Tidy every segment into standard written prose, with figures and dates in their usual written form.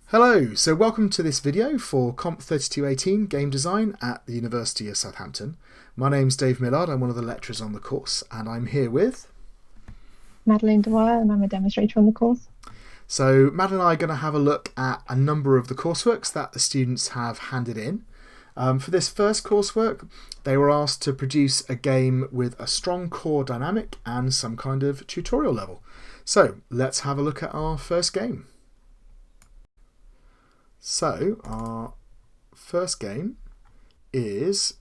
Hello, so welcome to this video for COMP3218 Game Design at the University of Southampton. My name's Dave Millard, I'm one of the lecturers on the course, and I'm here with... Madeleine Dwyer, and I'm a demonstrator on the course. So Matt and I are going to have a look at a number of the courseworks that the students have handed in. For this first coursework, they were asked to produce a game with a strong core dynamic and some kind of tutorial level. So let's have a look at our first game. So our first game is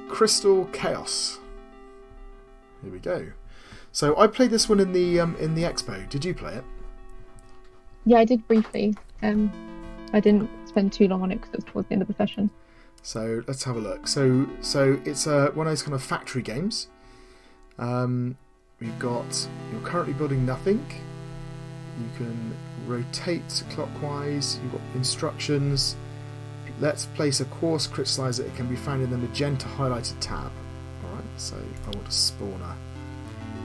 Crystal Chaos. Here we go. So I played this one in the expo. Did you play it? Yeah, I did briefly. I didn't spend too long on it because it was towards the end of the session. So let's have a look. So it's one of those kind of factory games. We've got, you're currently building nothing. You can rotate clockwise. You've got instructions. Let's place a quartz crystallizer. It can be found in the magenta highlighted tab. Alright, so I want a spawner.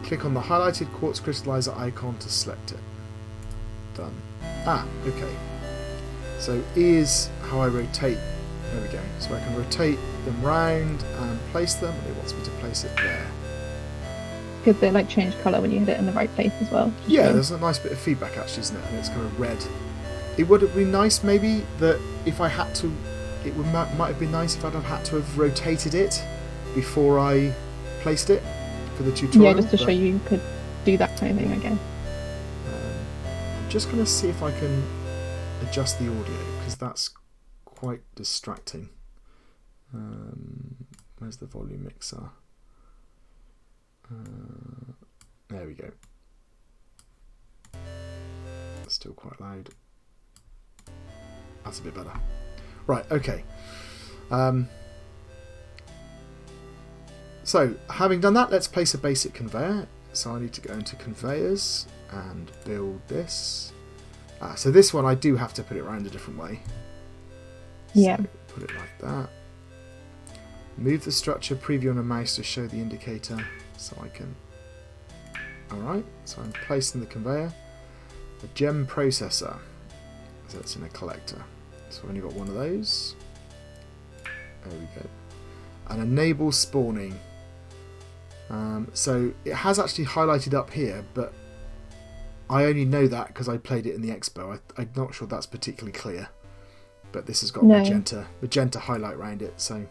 Click on the highlighted quartz crystallizer icon to select it. Done. Okay. So here's how I rotate. There we go. So I can rotate them round and place them, and it wants me to place it there. Because they like change colour when you hit it in the right place as well. Yeah, there's a nice bit of feedback actually, isn't it? And it's kind of red. It would have been nice maybe that if I had to, might have been nice if I'd have had to have rotated it before I placed it for the tutorial. Yeah, just to show you could do that kind of thing, I guess. I'm just going to see if I can adjust the audio because that's quite distracting. Where's the volume mixer? There we go. Still quite loud. That's a bit better. Right, okay. So, having done that, let's place a basic conveyor. So I need to go into conveyors and build this. So this one I do have to put it around a different way. Yeah. So put it like that. Move the structure preview on a mouse to show the indicator so I can... Alright, so I'm placing the conveyor. A gem processor. So it's in a collector. So I've only got one of those. There we go. And enable spawning. So it has actually highlighted up here, but I only know that because I played it in the expo. I'm not sure that's particularly clear. But this has got magenta highlight around it, so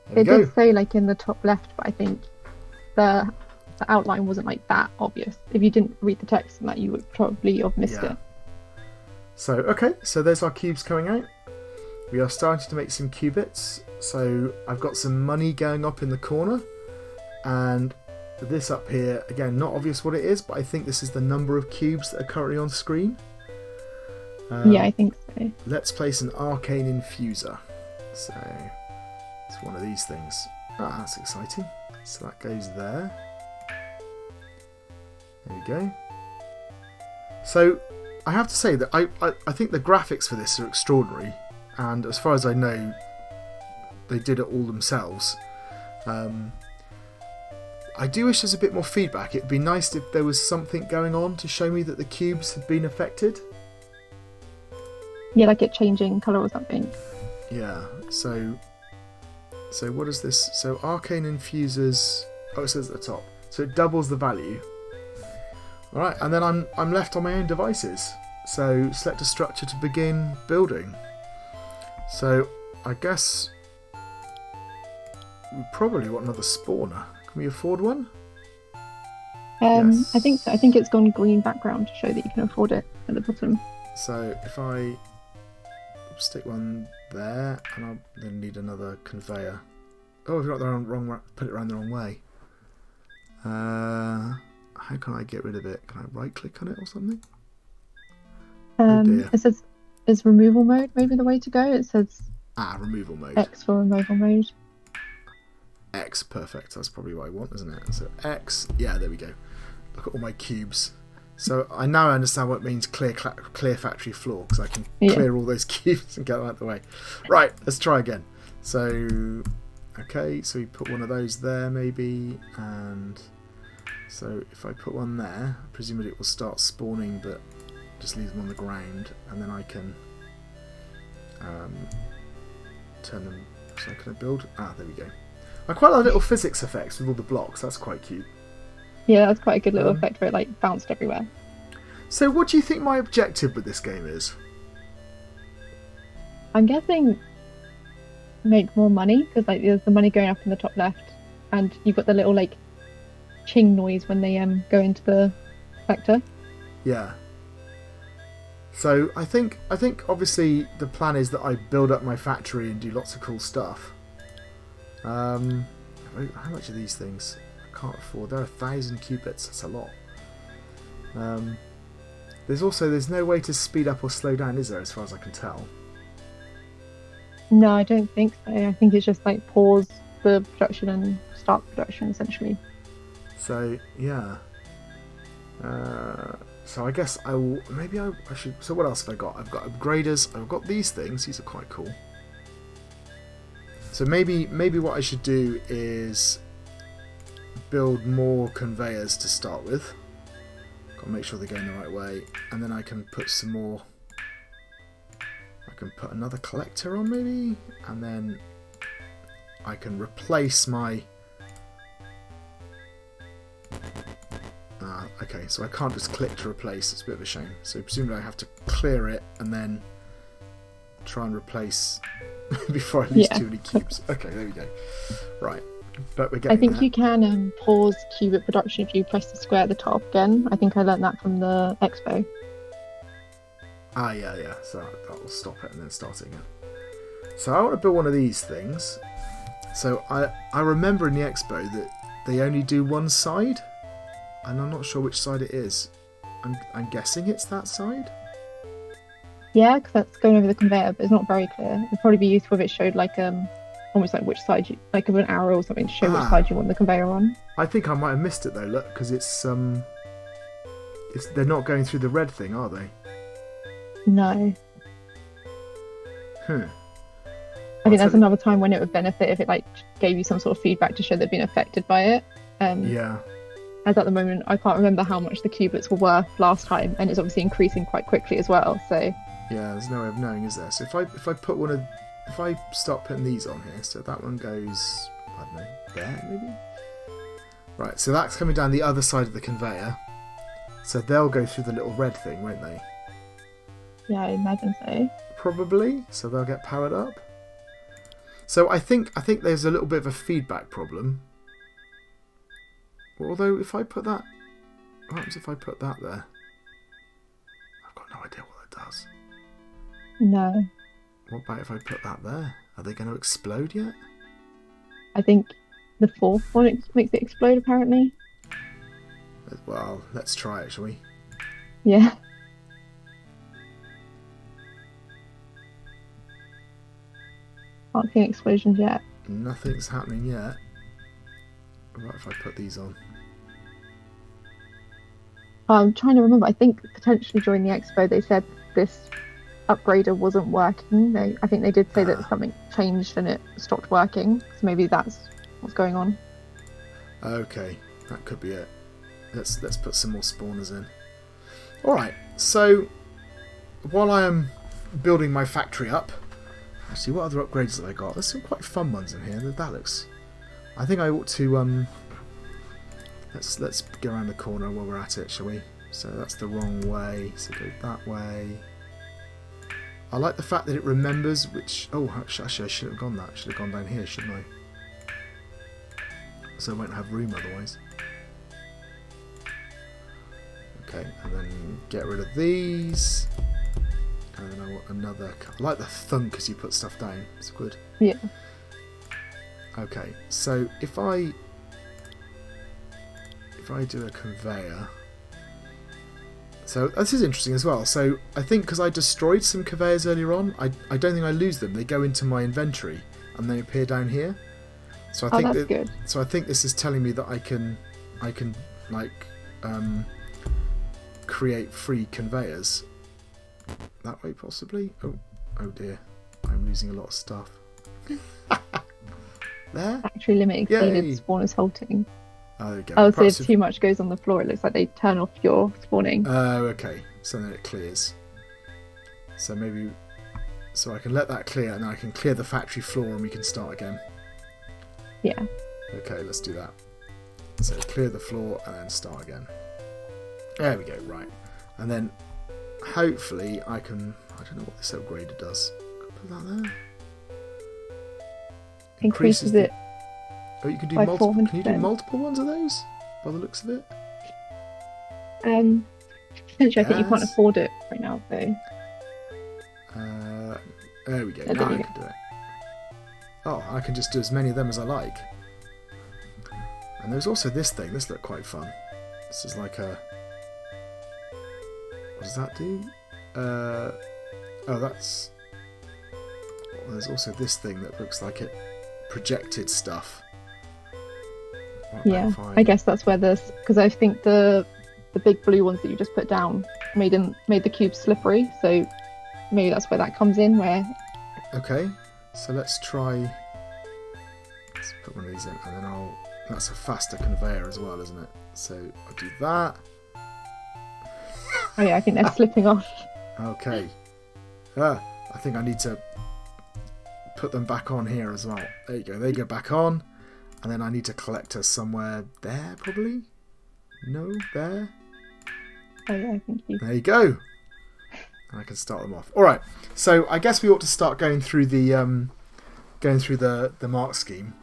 there we go. It did say like in the top left, but I think the outline wasn't like that obvious. If you didn't read the text and that, you would probably have missed it. So okay, so there's our cubes coming out. We are starting to make some qubits. So I've got some money going up in the corner, and this up here, again, not obvious what it is, but I think this is the number of cubes that are currently on screen. Yeah, I think so. Let's place an arcane infuser. So it's one of these things. That's exciting. So that goes there. There we go. So I have to say that I think the graphics for this are extraordinary, and as far as I know, they did it all themselves. I do wish there's a bit more feedback. It'd be nice if there was something going on to show me that the cubes had been affected. Yeah, like it changing colour or something. Yeah, so what is this? So arcane infusers, it says at the top. So it doubles the value. Alright, and then I'm left on my own devices. So select a structure to begin building. So I guess we probably want another spawner. Can we afford one? Yes. I think so. I think it's gone green background to show that you can afford it at the bottom. So if I stick one there, and I'll then need another conveyor. Oh, I've got the wrong. Put it around the wrong way. How can I get rid of it? Can I right click on it or something? Oh dear. It says, is removal mode maybe the way to go? It says removal mode. X for removal mode. X, perfect. That's probably what I want, isn't it? So X, yeah, there we go. Look at all my cubes. So I now understand what it means clear factory floor, because I can clear all those cubes and get them out of the way. Right, let's try again. So, okay, so we put one of those there maybe, and so if I put one there, presumably it will start spawning, but just leave them on the ground, and then I can turn them. So can I build? Ah, there we go. I quite like little physics effects with all the blocks. That's quite cute. Yeah, that's quite a good little effect where it like bounced everywhere. So what do you think my objective with this game is? I'm guessing make more money, because like there's the money going up in the top left, and you've got the little like ching noise when they go into the sector. Yeah. So I think obviously the plan is that I build up my factory and do lots of cool stuff. How much are these things? I can't afford. They're 1,000 qubits. That's a lot. There's no way to speed up or slow down, is there? As far as I can tell. No, I don't think so. I think it's just like pause the production and start the production essentially. So yeah. So I guess I will. Maybe I should. So what else have I got? I've got upgraders. I've got these things. These are quite cool. So maybe what I should do is build more conveyors to start with. Got to make sure they're going the right way, and then I can put some more. I can put another collector on maybe, and then I can replace my. Okay, so I can't just click to replace. It's a bit of a shame. So presumably I have to clear it and then try and replace before I lose too many cubes. Okay, there we go. Right, but we're getting. I think there. you can pause qubit production if you press the square at the top again. I think I learned that from the expo. Ah, yeah. So that will stop it and then start it again. So I want to build one of these things. So I remember in the expo that they only do one side. And I'm not sure which side it is. I'm guessing it's that side? Yeah, because that's going over the conveyor, but it's not very clear. It'd probably be useful if it showed like almost like which side you like of an arrow or something to show which side you want the conveyor on. I think I might have missed it though. Look, because it's they're not going through the red thing, are they? No. I think that's another time when it would benefit if it like gave you some sort of feedback to show they've been affected by it. Yeah. As at the moment, I can't remember how much the qubits were worth last time, and it's obviously increasing quite quickly as well. So yeah, there's no way of knowing, is there? So if I start putting these on here, so that one goes, I don't know, there maybe. Right, so that's coming down the other side of the conveyor. So they'll go through the little red thing, won't they? Yeah, I imagine so. Probably. So they'll get powered up. So I think there's a little bit of a feedback problem. Although if I put that, what happens if I put that there? I've got no idea what that does. No. What about if I put that there? Are they going to explode yet? I think the fourth one makes it explode apparently. Well, let's try it, shall we? Yeah. Can't see explosions yet. Nothing's happening yet. Right, if I put these on. I'm trying to remember. I think potentially during the expo they said this upgrader wasn't working. I think they did say that something changed and it stopped working. So maybe that's what's going on. Okay, that could be it. Let's put some more spawners in. All right. So while I am building my factory up, actually, what other upgrades have I got? There's some quite fun ones in here. That looks. I think I ought to let's go around the corner while we're at it, shall we? So that's the wrong way, so go that way. I like the fact that it remembers which. Oh, actually, I should have gone that. I should have gone down here, shouldn't I? So I won't have room otherwise. Okay, and then get rid of these. And then I want another. I like the thunk as you put stuff down. It's good. Yeah. Okay, so if I do a conveyor, so this is interesting as well. So I think because I destroyed some conveyors earlier on, I don't think I lose them. They go into my inventory and they appear down here. So I think that's good. So I think this is telling me that I can like create free conveyors that way possibly. Oh dear, I'm losing a lot of stuff. There? Factory limit exceeded, spawners halting. Oh, there you go. Oh, so Perhaps if too much goes on the floor, it looks like they turn off your spawning. Oh, okay. So then it clears. So maybe... So I can let that clear, and then I can clear the factory floor and we can start again. Yeah. Okay, let's do that. So clear the floor and then start again. There we go, right. And then hopefully I can... I don't know what this upgrader does. Put that there. Increases it. Oh, you can do by multiple. Can you do 400%. multiple ones of those? By the looks of it. Potentially, I think you can't Yes. afford it right now, though. There we go. There Now you I go. can do it. Oh, I can just do as many of them as I like. And there's also this thing. This looked quite fun. This is like a... What does that do? Oh, that's... Well, there's also this thing that looks like it projected stuff. What Yeah, about if I guess that's where this, because I think the big blue ones that you just put down made the cube slippery, so maybe that's where that comes in. Where Okay, so let's try... Let's put one of these in, and then I'll... That's a faster conveyor as well, isn't it? So I'll do that. oh yeah, I think they're slipping off. Okay. I think I need to put them back on here as well. There you go. They go back on. And then I need to collect her somewhere there, probably? No? There? Oh yeah, thank you. There you go. And I can start them off. All right. So I guess we ought to start going through the mark scheme.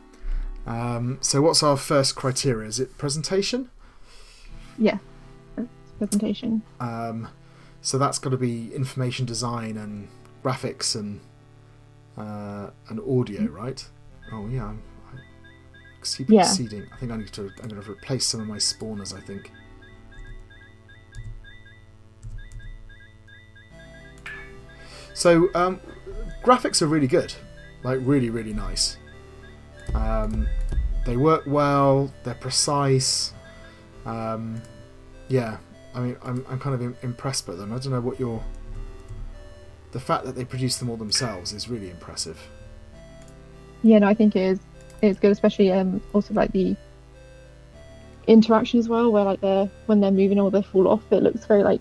So what's our first criteria? Is it presentation? Yeah, that's presentation. So that's got to be information design and graphics and audio, right? Oh yeah, I keep Yeah. exceeding. I think I'm going to replace some of my spawners. I think. So graphics are really good, like really really nice. They work well. They're precise. Yeah. I mean, I'm kind of impressed by them. I don't know what your... The fact that they produce them all themselves is really impressive. Yeah, no, I think it's good, especially also like the interaction as well, where like when they're moving or they fall off, it looks very like...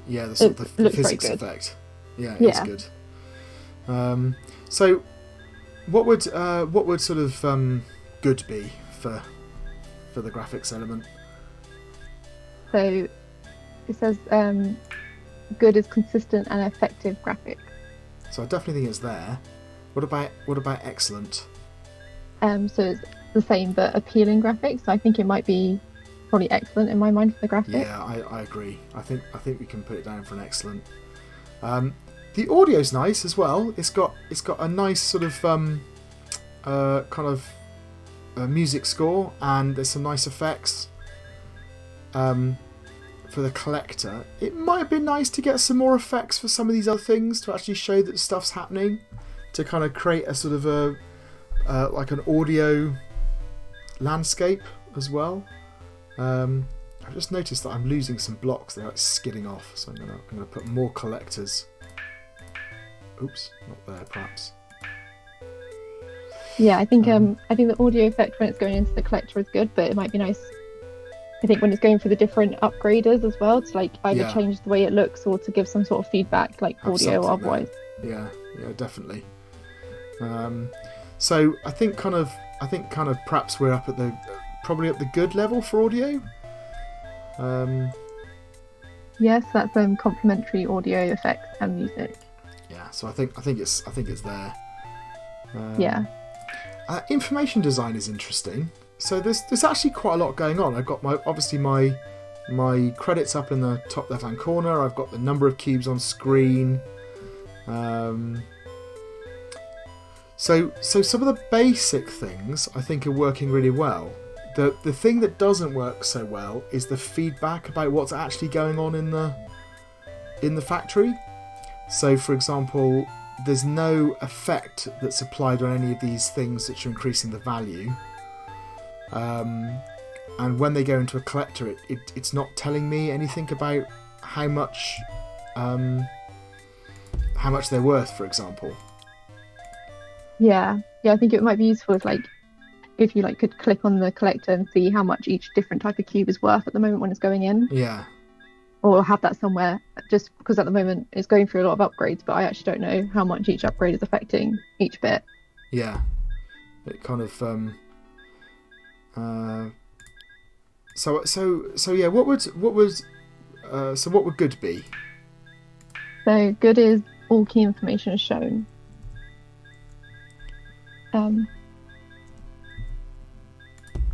Yeah, the sort of the looks very physics good. effect. Yeah, it's Yeah. good. So, what would sort of good be for the graphics element? So it says good is consistent and effective graphic. So I definitely think it's there. What about excellent? So it's the same but appealing graphics. So I think it might be probably excellent in my mind for the graphic. Yeah, I agree. I think we can put it down for an excellent. The audio's nice as well. It's got a nice sort of kind of music score, and there's some nice effects. For the collector, it might have been nice to get some more effects for some of these other things to actually show that stuff's happening, to kind of create a sort of a like an audio landscape as well. I've just noticed that I'm losing some blocks. They're like skidding off, so I'm gonna put more collectors. Oops, not there, perhaps. Yeah, I think the audio effect when it's going into the collector is good, but it might be nice. I think when it's going for the different upgraders as well, to like either Yeah. change the way it looks or to give some sort of feedback, like Have audio or something there. otherwise. Yeah, definitely. So I think kind of perhaps we're up at probably at the good level for audio. Yes, that's complementary audio effects and music. Yeah, so I think it's there. Yeah. Information design is interesting. So there's actually quite a lot going on. I've got my credits up in the top left hand corner. I've got the number of cubes on screen. So some of the basic things I think are working really well. The thing that doesn't work so well is the feedback about what's actually going on in the factory. So for example, there's no effect that's applied on any of these things that are increasing the value. And when they go into a collector, it's not telling me anything about how much they're worth, for example. Yeah, I think it might be useful if like if you like could click on the collector and see how much each different type of cube is worth at the moment when it's going in. Yeah. Or have that somewhere, just because at the moment it's going through a lot of upgrades, but I actually don't know how much each upgrade is affecting each bit. Yeah. It kind of so yeah, what would good be? So good is all key information is shown. So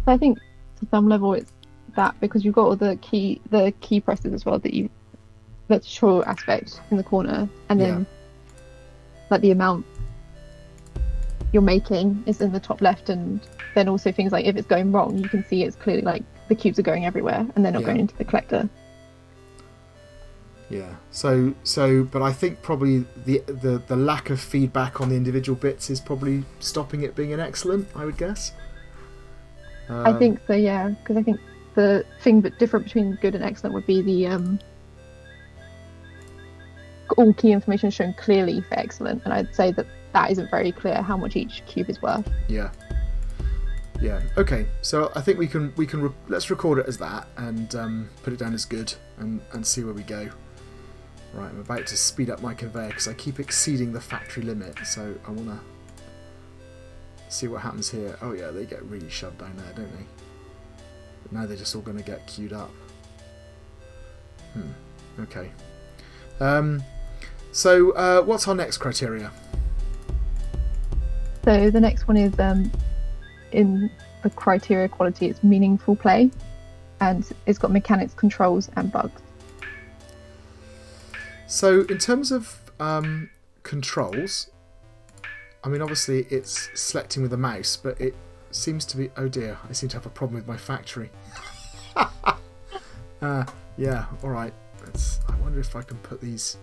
I think to some level it's that, because you've got all the key presses as well, that's show aspect in the corner, and then like the amount you're making is in the top left, and then also things like if it's going wrong, you can see it's clearly like the cubes are going everywhere and they're not going into the collector. Yeah. So but I think probably the lack of feedback on the individual bits is probably stopping it being an excellent, I would guess. I think so, yeah, because I think the thing but different between good and excellent would be the all key information shown clearly for excellent, and I'd say that isn't very clear how much each cube is worth. Yeah. Okay. So I think we can let's record it as that and put it down as good and see where we go. Right. I'm about to speed up my conveyor because I keep exceeding the factory limit. So I want to see what happens here. Oh yeah, they get really shoved down there, don't they? But now they're just all going to get queued up. Okay. So what's our next criteria? So the next one is in the criteria quality, it's meaningful play, and it's got mechanics, controls, and bugs. So in terms of controls, I mean obviously it's selecting with the mouse, but it seems to be, oh dear, I seem to have a problem with my factory. Yeah, alright. I wonder if I can put these...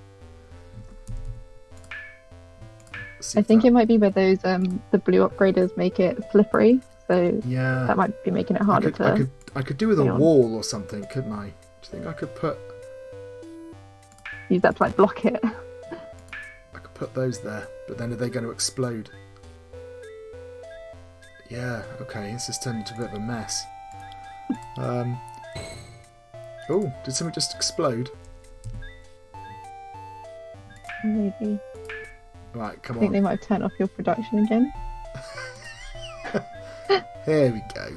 I think it might be where those the blue upgraders make it slippery, so yeah, that might be making it harder I could do with a wall or something, couldn't I? Do you think I could use that to like block it? I could put those there, but then are they going to explode? Yeah, okay, this has turned into a bit of a mess. Oh, did something just explode? Maybe. Right, come on. I think they might have turned off your production again. Here we go.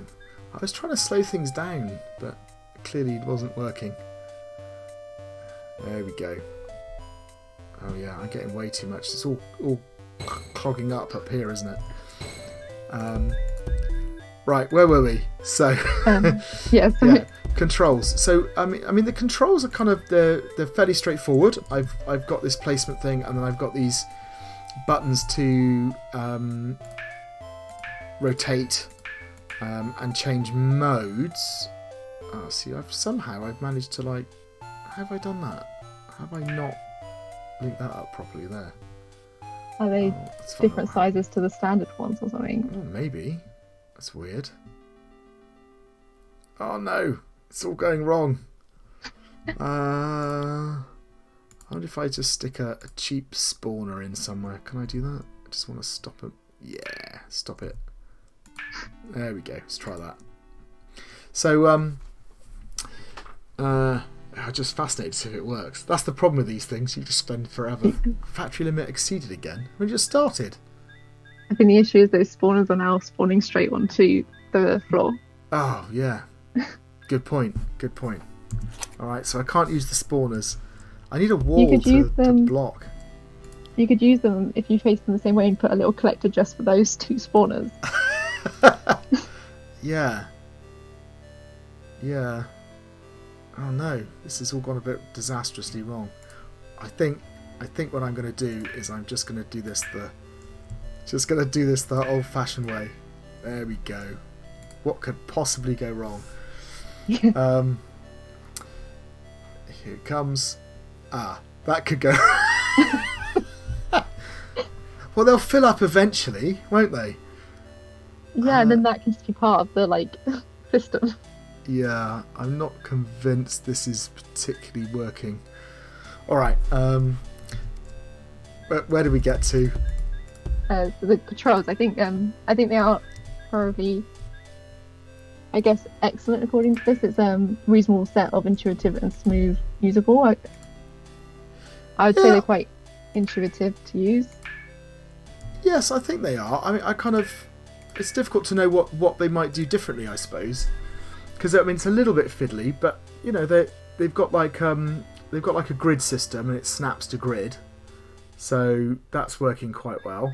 I was trying to slow things down, but clearly it wasn't working. There we go. Oh yeah, I'm getting way too much. It's all clogging up here, isn't it? Right, where were we? So yeah, controls. So I mean the controls are kind of they're fairly straightforward. I've got this placement thing, and then I've got these buttons to rotate and change modes. Oh, see, I've managed to like. Have I done that? Have I not linked that up properly there? Are they different sizes to the standard ones or something? Oh, maybe. That's weird. Oh no, it's all going wrong. I wonder if I just stick a cheap spawner in somewhere. Can I do that? I just want to stop it. Yeah, stop it. There we go. Let's try that. So, I'm just fascinated to see if it works. That's the problem with these things. You just spend forever. Factory limit exceeded again. We just started. I think the issue is those spawners are now spawning straight onto the floor. Oh, yeah. Good point. Good point. Alright, so I can't use the spawners. I need a wall to block. You could use them if you face them the same way and put a little collector just for those two spawners. Yeah. Yeah. Oh no, this has all gone a bit disastrously wrong. I think what I'm going to do is I'm just going to do this the old-fashioned way. There we go. What could possibly go wrong? Here it comes. Ah, that could go. Well, they'll fill up eventually, won't they? Yeah, and then that can just be part of the system. Yeah, I'm not convinced this is particularly working. All right. Where do we get to? So the controls, I think they are probably I guess, excellent according to this. It's a reasonable set of intuitive and smooth usable. I would say they're quite intuitive to use. Yes, I think they are. I mean, it's difficult to know what they might do differently, I suppose, because I mean it's a little bit fiddly, but you know they've got like a grid system and it snaps to grid, so that's working quite well.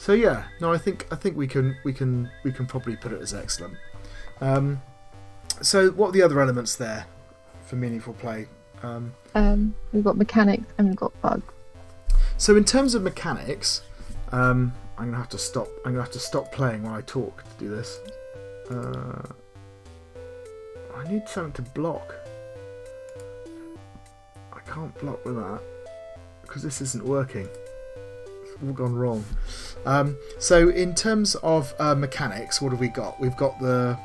So yeah, no, I think we can probably put it as excellent. So what are the other elements there for meaningful play? We've got mechanics and we've got bugs. So in terms of mechanics, I'm gonna have to stop playing while I talk to do this. I need something to block. I can't block with that because this isn't working. It's all gone wrong. So in terms of mechanics, what have we got? We've got the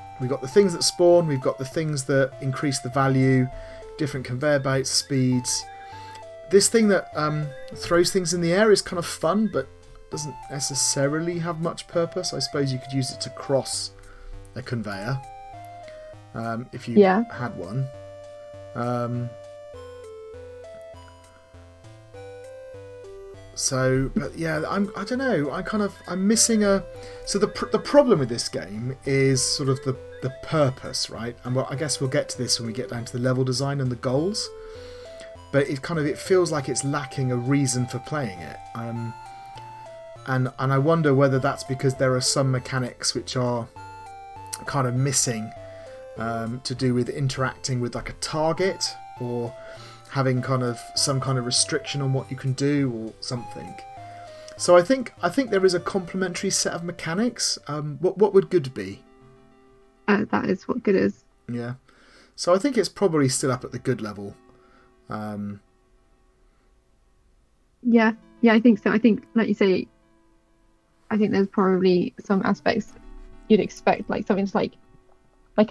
things that spawn. We've got the things that increase the value. Different conveyor belts, speeds. This thing that throws things in the air is kind of fun, but doesn't necessarily have much purpose. I suppose you could use it to cross a conveyor if you had one. So, but yeah, I don't know. I'm missing a. So the problem with this game is sort of the purpose, right? And I guess we'll get to this when we get down to the level design and the goals. But it feels like it's lacking a reason for playing it. And I wonder whether that's because there are some mechanics which are kind of missing to do with interacting with like a target or having kind of some kind of restriction on what you can do or something. So I think there is a complementary set of mechanics. What would good be? That is what good is. Yeah. So I think it's probably still up at the good level. Yeah, I think so. I think, like you say, I think there's probably some aspects you'd expect, like something like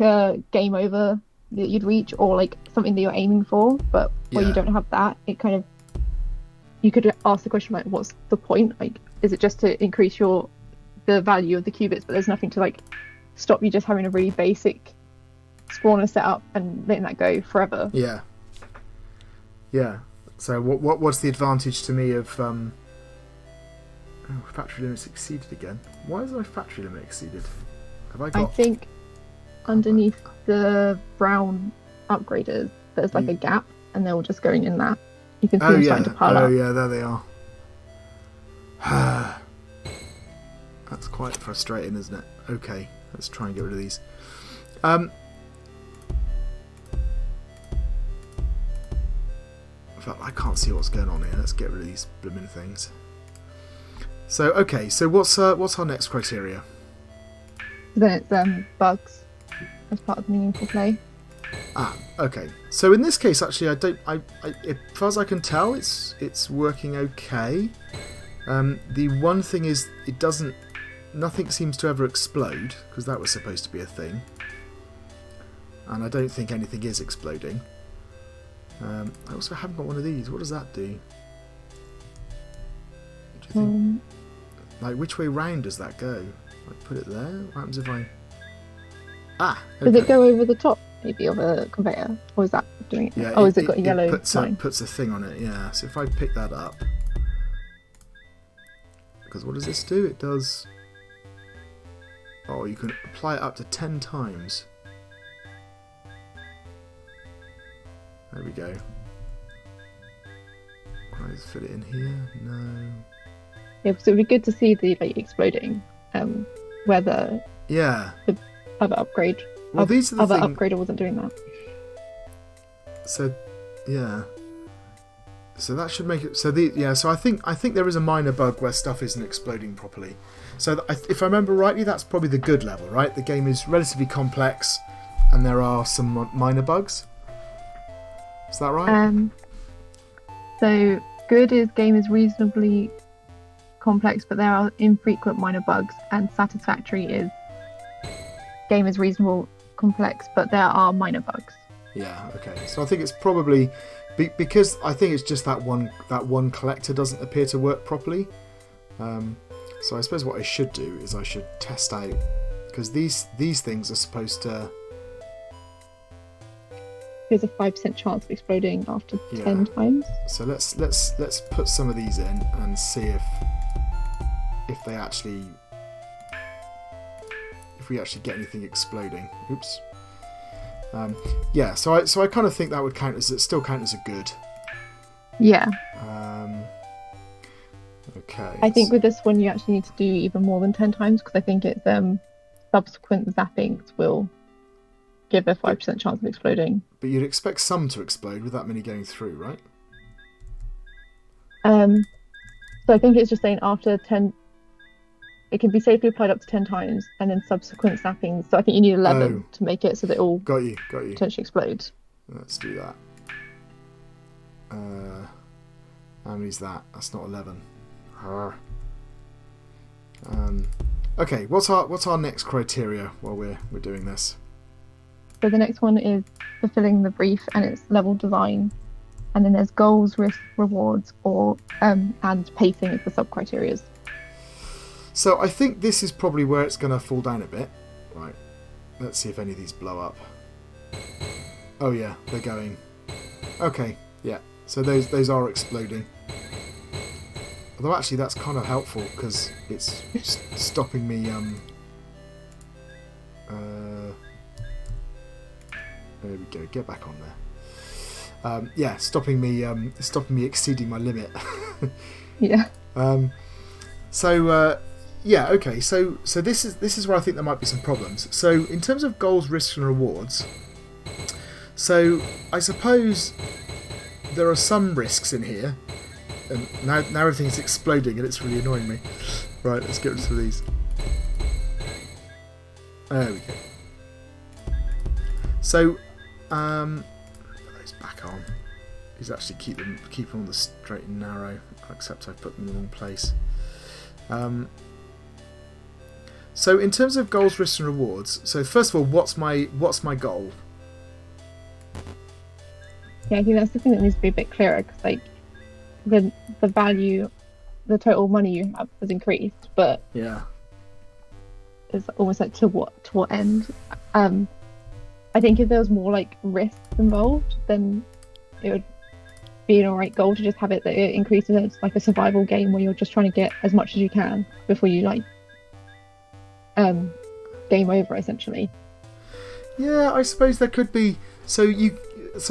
a game over that you'd reach, or like something that you're aiming for, but where you don't have that, it kind of, you could ask the question like, what's the point? Like, is it just to increase the value of the qubits, but there's nothing to like stop you just having a really basic spawner set up and letting that go forever? Yeah. So what's the advantage to me of factory limits exceeded again? Why is my factory limit exceeded? Have I got? I think underneath the brown upgraders there's like a gap, and they're all just going in that. You can see them starting to pile up. Oh yeah, there they are. That's quite frustrating, isn't it? Okay, let's try and get rid of these. In fact, I can't see what's going on here. Let's get rid of these blooming things. So okay, so what's our next criteria? Then it's bugs as part of meaningful play. Okay. So in this case, actually, as far as I can tell, it's working okay. The one thing is, nothing seems to ever explode, because that was supposed to be a thing, and I don't think anything is exploding. I also haven't got one of these. What does that do? Do you think? Like, which way round does that go? Like, put it there. What happens if I? Okay. Does it go over the top, maybe, of a conveyor, or is that doing it? Yeah. Has it got a yellow line? Puts a thing on it. Yeah. So if I pick that up, because what does this do? It does. Oh, you can apply it up to 10 times. There we go. Can I just fit it in here? No. Yeah, so it would be good to see the exploding. Whether the other upgrade, these are the upgrader wasn't doing that. So, yeah. So that should make it. So So I think there is a minor bug where stuff isn't exploding properly. So if I remember rightly, that's probably the good level, right? The game is relatively complex, and there are some minor bugs. Is that right? So good is game is reasonably complex, but there are infrequent minor bugs, and satisfactory is game is reasonable complex, but there are minor bugs. Yeah. Okay. So I think it's probably because I think it's just that one collector doesn't appear to work properly. So I suppose what I should do is I should test out because these things are supposed to. There's a 5% chance of exploding after 10 times. So let's put some of these in and see if they actually, if we actually get anything exploding. Oops. Yeah. So I kind of think that would still count as a good. Yeah. Okay. I think with this one you actually need to do even more than 10 times, because I think it's subsequent zappings will give a 5% chance of exploding. But you'd expect some to explode with that many going through, right? So I think it's just saying after 10, it can be safely applied up to 10 times, and then subsequent zappings. So I think you need 11 to make it so that it all got you potentially explode. Let's do that. How many's that? That's not 11. Okay, what's our next criteria while we're doing this? So the next one is fulfilling the brief and its level design, and then there's goals, risks, rewards, or and pacing is the sub-criteria. So I think this is probably where it's going to fall down a bit. Right, let's see if any of these blow up. Oh yeah, they're going. Okay, yeah. So those are exploding. Although actually that's kind of helpful because it's stopping me. There we go. Get back on there. Yeah, stopping me exceeding my limit. Yeah. Yeah. Okay. So this is where I think there might be some problems. So in terms of goals, risks, and rewards. So I suppose there are some risks in here, and now everything's exploding and it's really annoying me. Right. Let's get rid of these. There we go. So, put those back on. Is actually keep them on the straight and narrow. Except I've put them in the wrong place. So in terms of goals, risks, and rewards. So first of all, what's my goal? Yeah, I think that's the thing that needs to be a bit clearer, because like the value, the total money you have has increased, but yeah, it's almost like to what end? I think if there was more like risks involved, then it would be an alright goal to just have it that it increases. It's like a survival game where you're just trying to get as much as you can before you like game over essentially. Yeah, I suppose there could be. So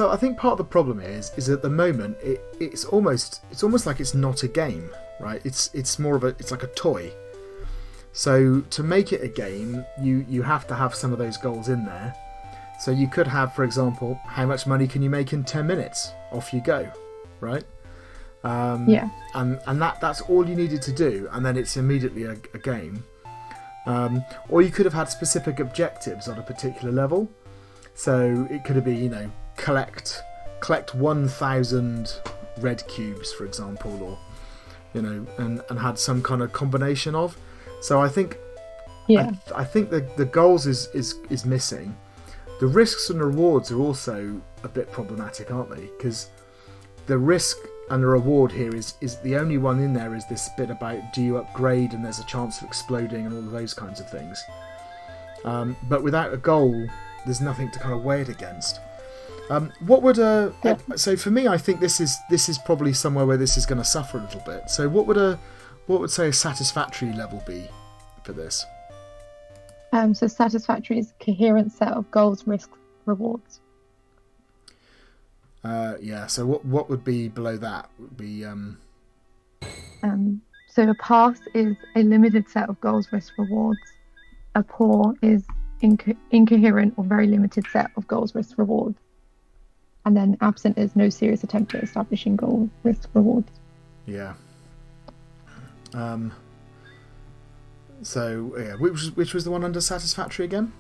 I think part of the problem is at the moment it's almost like it's not a game, right? It's more of it's like a toy. So to make it a game, you have to have some of those goals in there. So you could have, for example, how much money can you make in 10 minutes? Off you go, right? Yeah. And that's all you needed to do, and then it's immediately a game. Or you could have had specific objectives on a particular level. So it could have been, collect 1,000 red cubes, for example, or and had some kind of combination of. So I think I think the goals is missing. The risks and rewards are also a bit problematic, aren't they? Because the risk and the reward here is the only one in there is this bit about do you upgrade and there's a chance of exploding and all of those kinds of things. But without a goal, there's nothing to kind of weigh it against. What would so for me, I think this is probably somewhere where this is going to suffer a little bit. So what would say a satisfactory level be for this? So satisfactory is a coherent set of goals, risks, rewards. Yeah. So what would be below that? Would be. So a pass is a limited set of goals, risks, rewards. A poor is incoherent or very limited set of goals, risks, rewards. And then absent is no serious attempt at establishing goals, risks, rewards. Yeah. So yeah, which was the one under satisfactory again?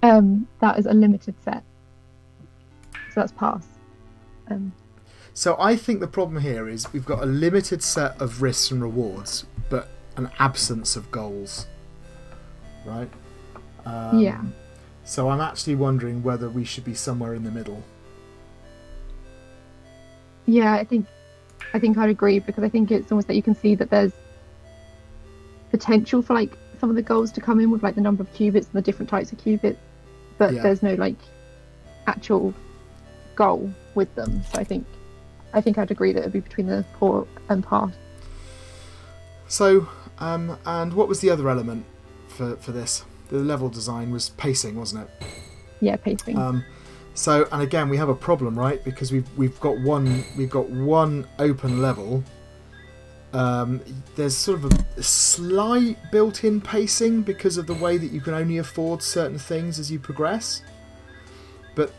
That is a limited set. So that's pass. So I think the problem here is we've got a limited set of risks and rewards, but an absence of goals. Right? Yeah. So I'm actually wondering whether we should be somewhere in the middle. Yeah, I think I'd agree, because I think it's almost that you can see that there's potential for like some of the goals to come in with like the number of qubits and the different types of qubits, but Yeah. there's no like actual goal with them. So I think I'd agree that it'd be between the poor and pass. So, and what was the other element for this? The level design was pacing, wasn't it? Yeah, pacing. So, and again, we have a problem, right? Because we've got one open level. There's sort of a slight built-in pacing because of the way that you can only afford certain things as you progress. But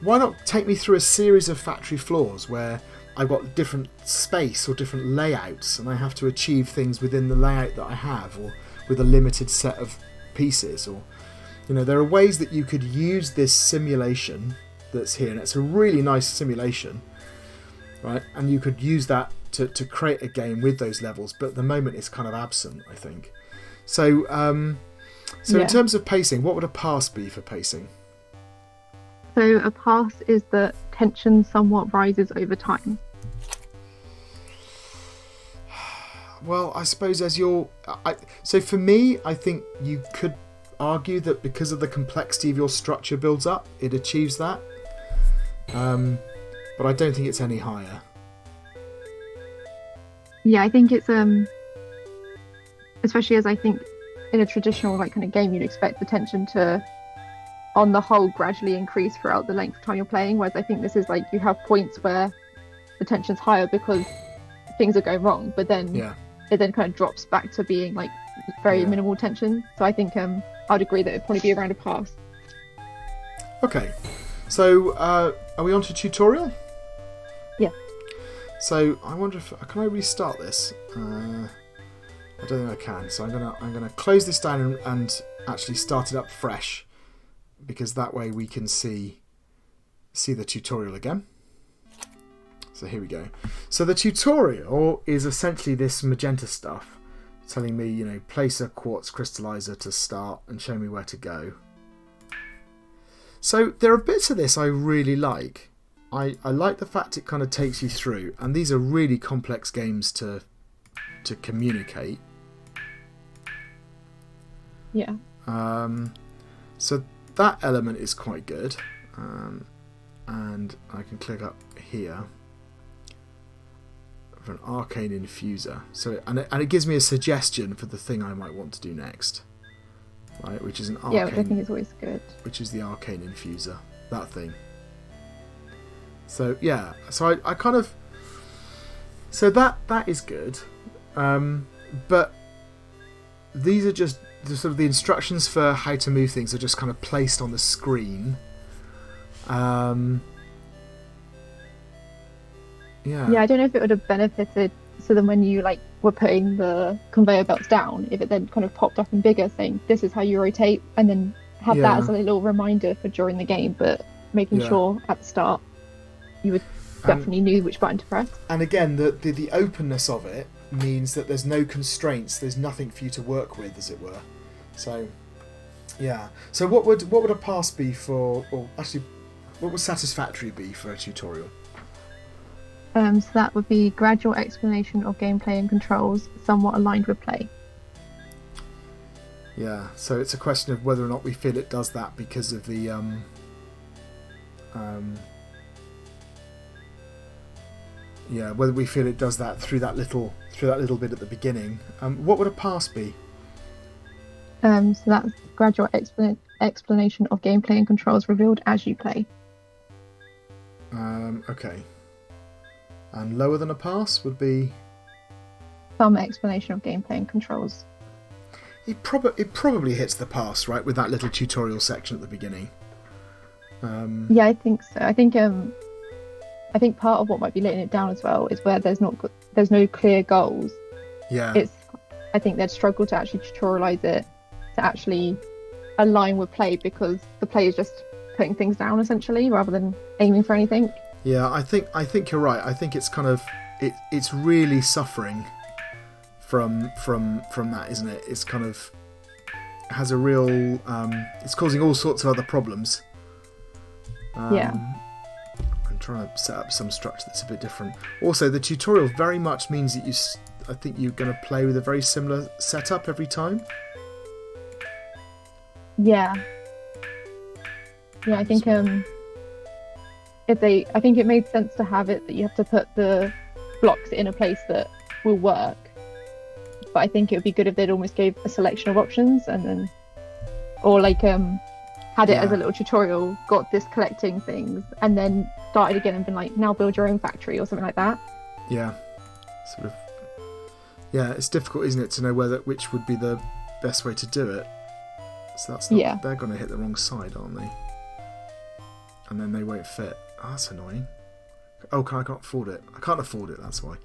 why not take me through a series of factory floors where I've got different space or different layouts, and I have to achieve things within the layout that I have, or with a limited set of pieces, or there are ways that you could use this simulation that's here, and it's a really nice simulation, right? And you could use that to create a game with those levels, but at the moment it's kind of absent, I think. So, in terms of pacing, what would a pass be for pacing? So a pass is that tension somewhat rises over time. Well, I suppose so for me, I think you could argue that because of the complexity of your structure builds up, it achieves that. But I don't think it's any higher. Yeah, I think it's especially as I think in a traditional like kind of game, you'd expect the tension to, on the whole, gradually increase throughout the length of time you're playing. Whereas I think this is like you have points where the tension's higher because things are going wrong, but then it then kind of drops back to being like very minimal tension. So I think I'd agree that it'd probably be around a pass. Okay, so are we on to tutorial? Yeah. So I wonder if can I restart this? I don't think I can. So I'm gonna close this down and actually start it up fresh, because that way we can see the tutorial again. So here we go. So the tutorial is essentially this magenta stuff, telling me, place a quartz crystallizer to start and show me where to go. So there are bits of this I really like. I like the fact it kind of takes you through, and these are really complex games to communicate. Yeah. So that element is quite good. And I can click up here for an arcane infuser. So and it gives me a suggestion for the thing I might want to do next, right? Which is an arcane. Yeah, which I think is always good. Which is the arcane infuser, that thing. So yeah, so I kind of, so that is good, but these are just the sort of the instructions for how to move things are just kind of placed on the screen. Yeah, I don't know if it would have benefited. So then when you like were putting the conveyor belts down, if it then kind of popped up in bigger saying this is how you rotate, and then have that as a little reminder for during the game, but making sure at the start you would definitely knew which button to press. And again, the openness of it means that there's no constraints, there's nothing for you to work with, as it were. So yeah, so what would a pass be for, or actually what would satisfactory be for a tutorial? So that would be gradual explanation of gameplay and controls, somewhat aligned with play. Yeah, so it's a question of whether or not we feel it does that because of the whether we feel it does that through that little bit at the beginning. What would a pass be? So that's gradual explanation of gameplay and controls revealed as you play. Okay. And lower than a pass would be? Some explanation of gameplay and controls. It probably hits the pass, right, with that little tutorial section at the beginning. Yeah, I think so. I think part of what might be letting it down as well is where there's no clear goals. Yeah. I think they'd struggle to actually tutorialize it to actually align with play, because the play is just putting things down essentially rather than aiming for anything. Yeah, I think you're right. I think it's kind of it's really suffering from that, isn't it? It's kind of has a real it's causing all sorts of other problems. I'm trying to set up some structure that's a bit different. Also, the tutorial very much means that I think you're going to play with a very similar setup every time. Yeah. Yeah, I think I think it made sense to have it that you have to put the blocks in a place that will work. But I think it would be good if they'd almost gave a selection of options and then, or like had it as a little tutorial, got this collecting things, and then started again and been like, now build your own factory or something like that. Yeah, sort of. Yeah, it's difficult, isn't it, to know which would be the best way to do it. So that's not, they're going to hit the wrong side, aren't they? And then they won't fit. Oh, that's annoying. Oh, I can't afford it. I can't afford it, that's why.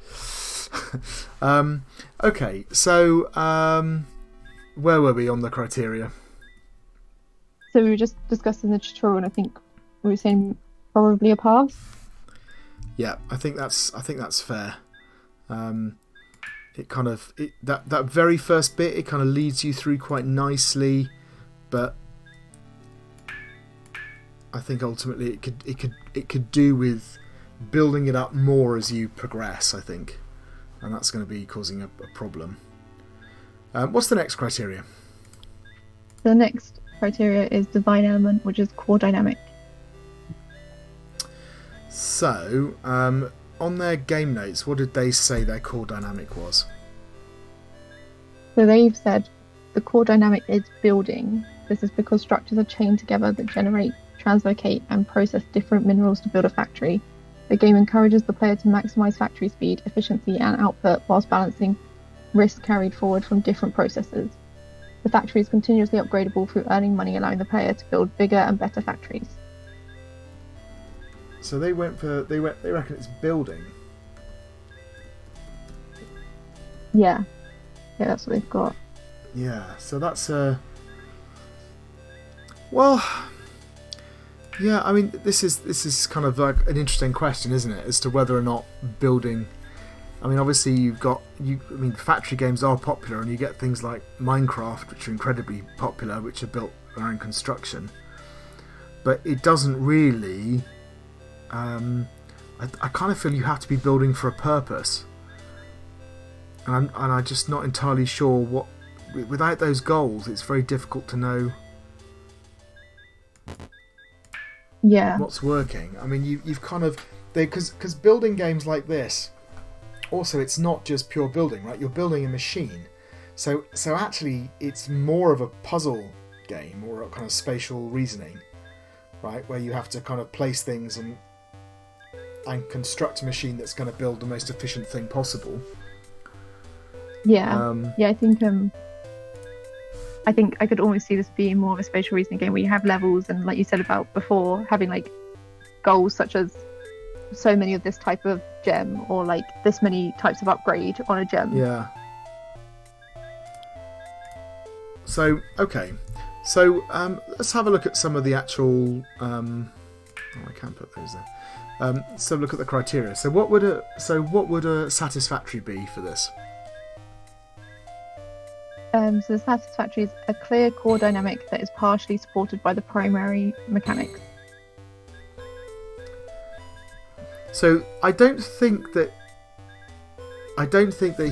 Okay, so where were we on the criteria? So we were just discussing the tutorial, and I think we were saying probably a pass. Yeah, I think that's fair. It kind of that very first bit, it kind of leads you through quite nicely, but I think ultimately it could do with building it up more as you progress, I think, and that's going to be causing a problem. What's the next criteria? The next criteria is design element, which is core dynamic. So, on their game notes, what did they say their core dynamic was? So they've said the core dynamic is building. This is because structures are chained together that generate, translocate, and process different minerals to build a factory. The game encourages the player to maximize factory speed, efficiency, and output whilst balancing risk carried forward from different processes. The factory is continuously upgradable through earning money, allowing the player to build bigger and better factories. So they reckon it's building. Yeah, that's what they've got. Yeah, so that's well, yeah. I mean, this is kind of like an interesting question, isn't it, as to whether or not building. I mean, obviously factory games are popular, and you get things like Minecraft, which are incredibly popular, which are built around construction. But it doesn't really. I kind of feel you have to be building for a purpose, and I'm just not entirely sure what. Without those goals, it's very difficult to know. Yeah. What's working? I mean, you've kind of because building games like this. Also, it's not just pure building, right? You're building a machine. So actually, it's more of a puzzle game or a kind of spatial reasoning, right? Where you have to kind of place things and construct a machine that's going to build the most efficient thing possible. Yeah. I think I could almost see this being more of a spatial reasoning game where you have levels and, like you said about before, having like goals such as so many of this type of gem or like this many types of upgrade on a gem. Yeah. So okay, so let's have a look at some of the actual. I can't put those there. So look at the criteria. So what would a satisfactory be for this? So the satisfactory is a clear core dynamic that is partially supported by the primary mechanics. So I don't think that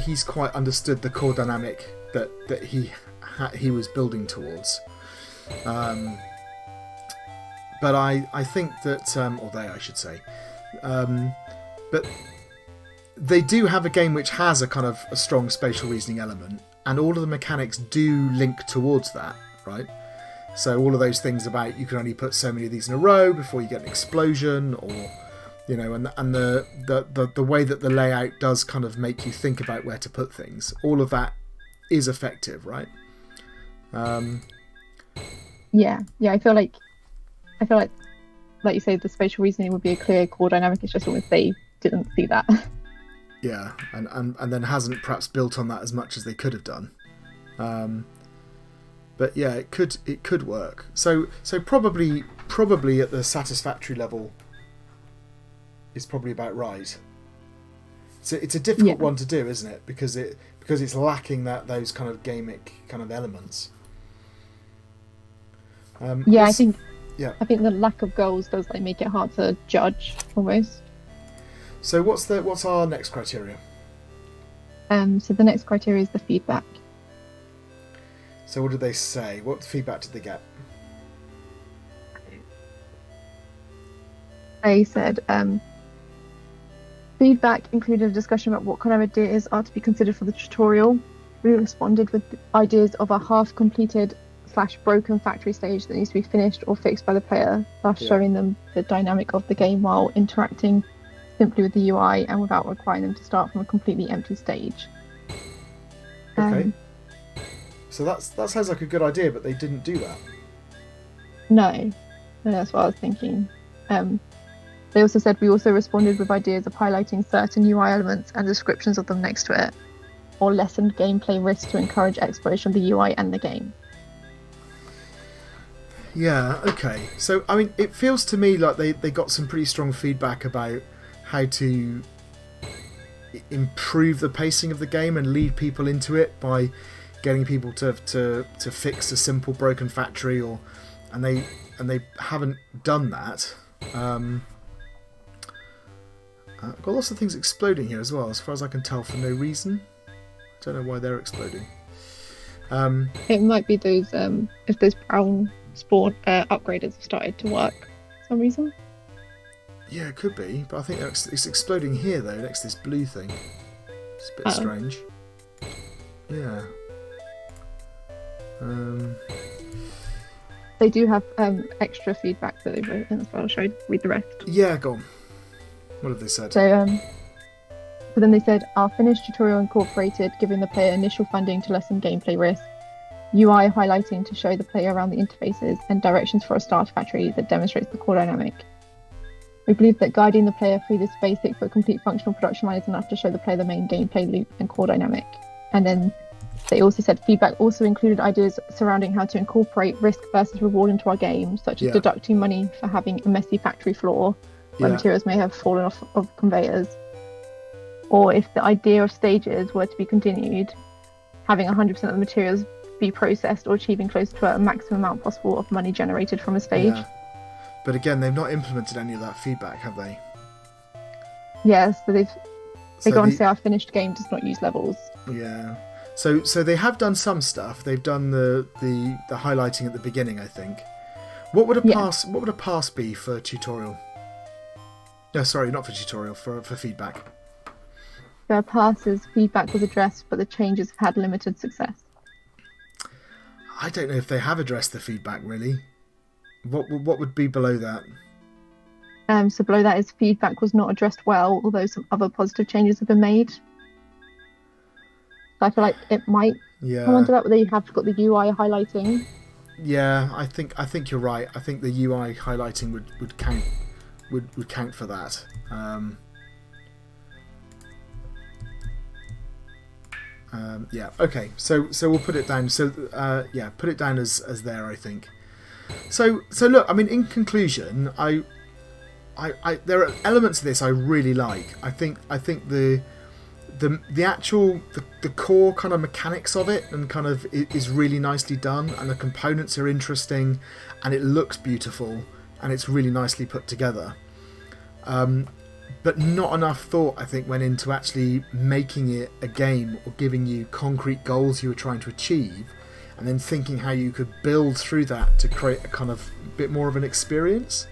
he's quite understood the core dynamic that he was building towards. But I think that, or they, I should say, but they do have a game which has a kind of a strong spatial reasoning element, and all of the mechanics do link towards that, right? So all of those things about you can only put so many of these in a row before you get an explosion, or and the way that the layout does kind of make you think about where to put things. All of that is effective, right? Yeah. I feel like you say, the spatial reasoning would be a clear core dynamic. It's just almost they didn't see that. Yeah, and then hasn't perhaps built on that as much as they could have done. But yeah, it could work. So probably at the satisfactory level is probably about right. So it's a difficult one to do, isn't it? Because it's lacking those kind of gamic kind of elements. I think the lack of goals does make it hard to judge almost. So what's our next criteria? So the next criteria is the feedback. So what did they say? What feedback did they get? They said feedback included a discussion about what kind of ideas are to be considered for the tutorial. We responded with ideas of a half-completed / broken factory stage that needs to be finished or fixed by the player, thus showing them the dynamic of the game while interacting simply with the UI and without requiring them to start from a completely empty stage. Okay. So that sounds like a good idea, but they didn't do that. No, that's what I was thinking. They also said we also responded with ideas of highlighting certain UI elements and descriptions of them next to it, or lessened gameplay risks to encourage exploration of the UI and the game. Yeah, okay. So, I mean, it feels to me like they got some pretty strong feedback about how to improve the pacing of the game and lead people into it by getting people to fix a simple broken factory, and they haven't done that. I've got lots of things exploding here as well, as far as I can tell, for no reason. I don't know why they're exploding. It might be those if those brown spawn upgraders have started to work for some reason. Yeah, it could be, but I think it's exploding here though, next to this blue thing. It's a bit strange. Yeah. They do have extra feedback that they've written as well. Shall I read the rest? Yeah, go on. What have they said? So then they said, our finished tutorial incorporated giving the player initial funding to lessen gameplay risk, UI highlighting to show the player around the interfaces, and directions for a starter factory that demonstrates the core dynamic. We believe that guiding the player through this basic but complete functional production line is enough to show the player the main gameplay loop and core dynamic. And then they also said feedback also included ideas surrounding how to incorporate risk versus reward into our game, such as deducting money for having a messy factory floor where materials may have fallen off of conveyors. Or if the idea of stages were to be continued, having 100% of the materials be processed or achieving close to a maximum amount possible of money generated from a stage. Yeah. But again, they've not implemented any of that feedback, have they? Yeah, so they go on to say our finished game does not use levels. Yeah. So they have done some stuff. They've done the highlighting at the beginning, I think. What would a pass be for tutorial? No, sorry, not for tutorial, for feedback. Their passes feedback was addressed, but the changes have had limited success. I don't know if they have addressed the feedback really. What would be below that? So below that is feedback was not addressed well, although some other positive changes have been made. So I feel like it might come under that, where they have got the UI highlighting. Yeah, I think you're right. I think the UI highlighting would count for that. Yeah. Okay. So we'll put it down. So put it down as there, I think. So look. I mean, in conclusion, I there are elements of this I really like. I think the actual the core kind of mechanics of it and kind of is really nicely done, and the components are interesting, and it looks beautiful, and it's really nicely put together. But not enough thought, I think, went into actually making it a game or giving you concrete goals you were trying to achieve, and then thinking how you could build through that to create a kind of bit more of an experience.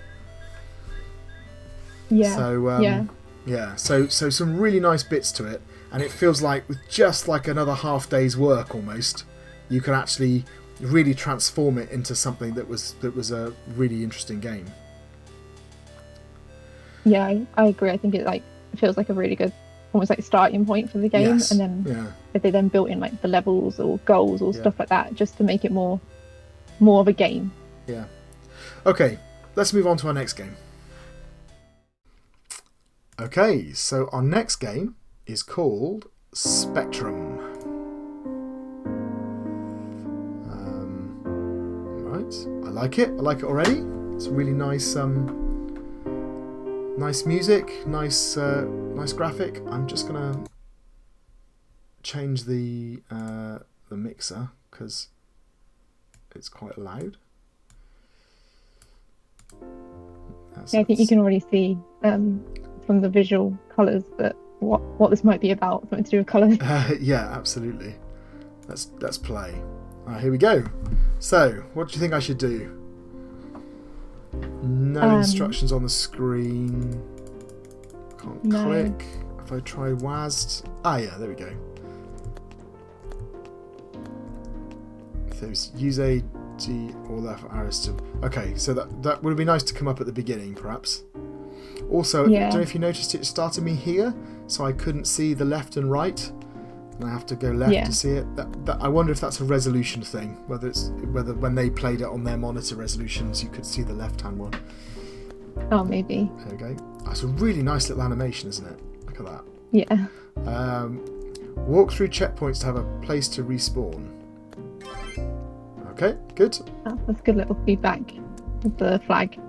Yeah. So some really nice bits to it, and it feels like with just like another half day's work almost, you could actually really transform it into something that was a really interesting game. Yeah, I agree. I think it feels like a really good, almost like starting point for the game, yes. And then if they then built in like the levels or goals or stuff like that, just to make it more of a game. Yeah. Okay, let's move on to our next game. Okay, so our next game is called Spectrum. Right, I like it. I like it already. It's a really nice. Nice music, nice graphic. I'm just gonna change the mixer because it's quite loud. I think you can already see from the visual colours that what this might be about, something to do with colour. Yeah, absolutely. Let's play. Alright, here we go. So, what do you think I should do? No instructions on the screen. Can't click. If I try WASD. Yeah, there we go. So use A, G, or left arrows to... Okay, so that would be nice to come up at the beginning, perhaps. Also, I don't know if you noticed it started me here, so I couldn't see the left and right, and I have to go left to see it. I wonder if that's a resolution thing, whether when they played it on their monitor resolutions, you could see the left-hand one. Oh, maybe. There we go. That's a really nice little animation, isn't it? Look at that. Yeah. Walk through checkpoints to have a place to respawn. Okay, good. That's good little feedback with the flag.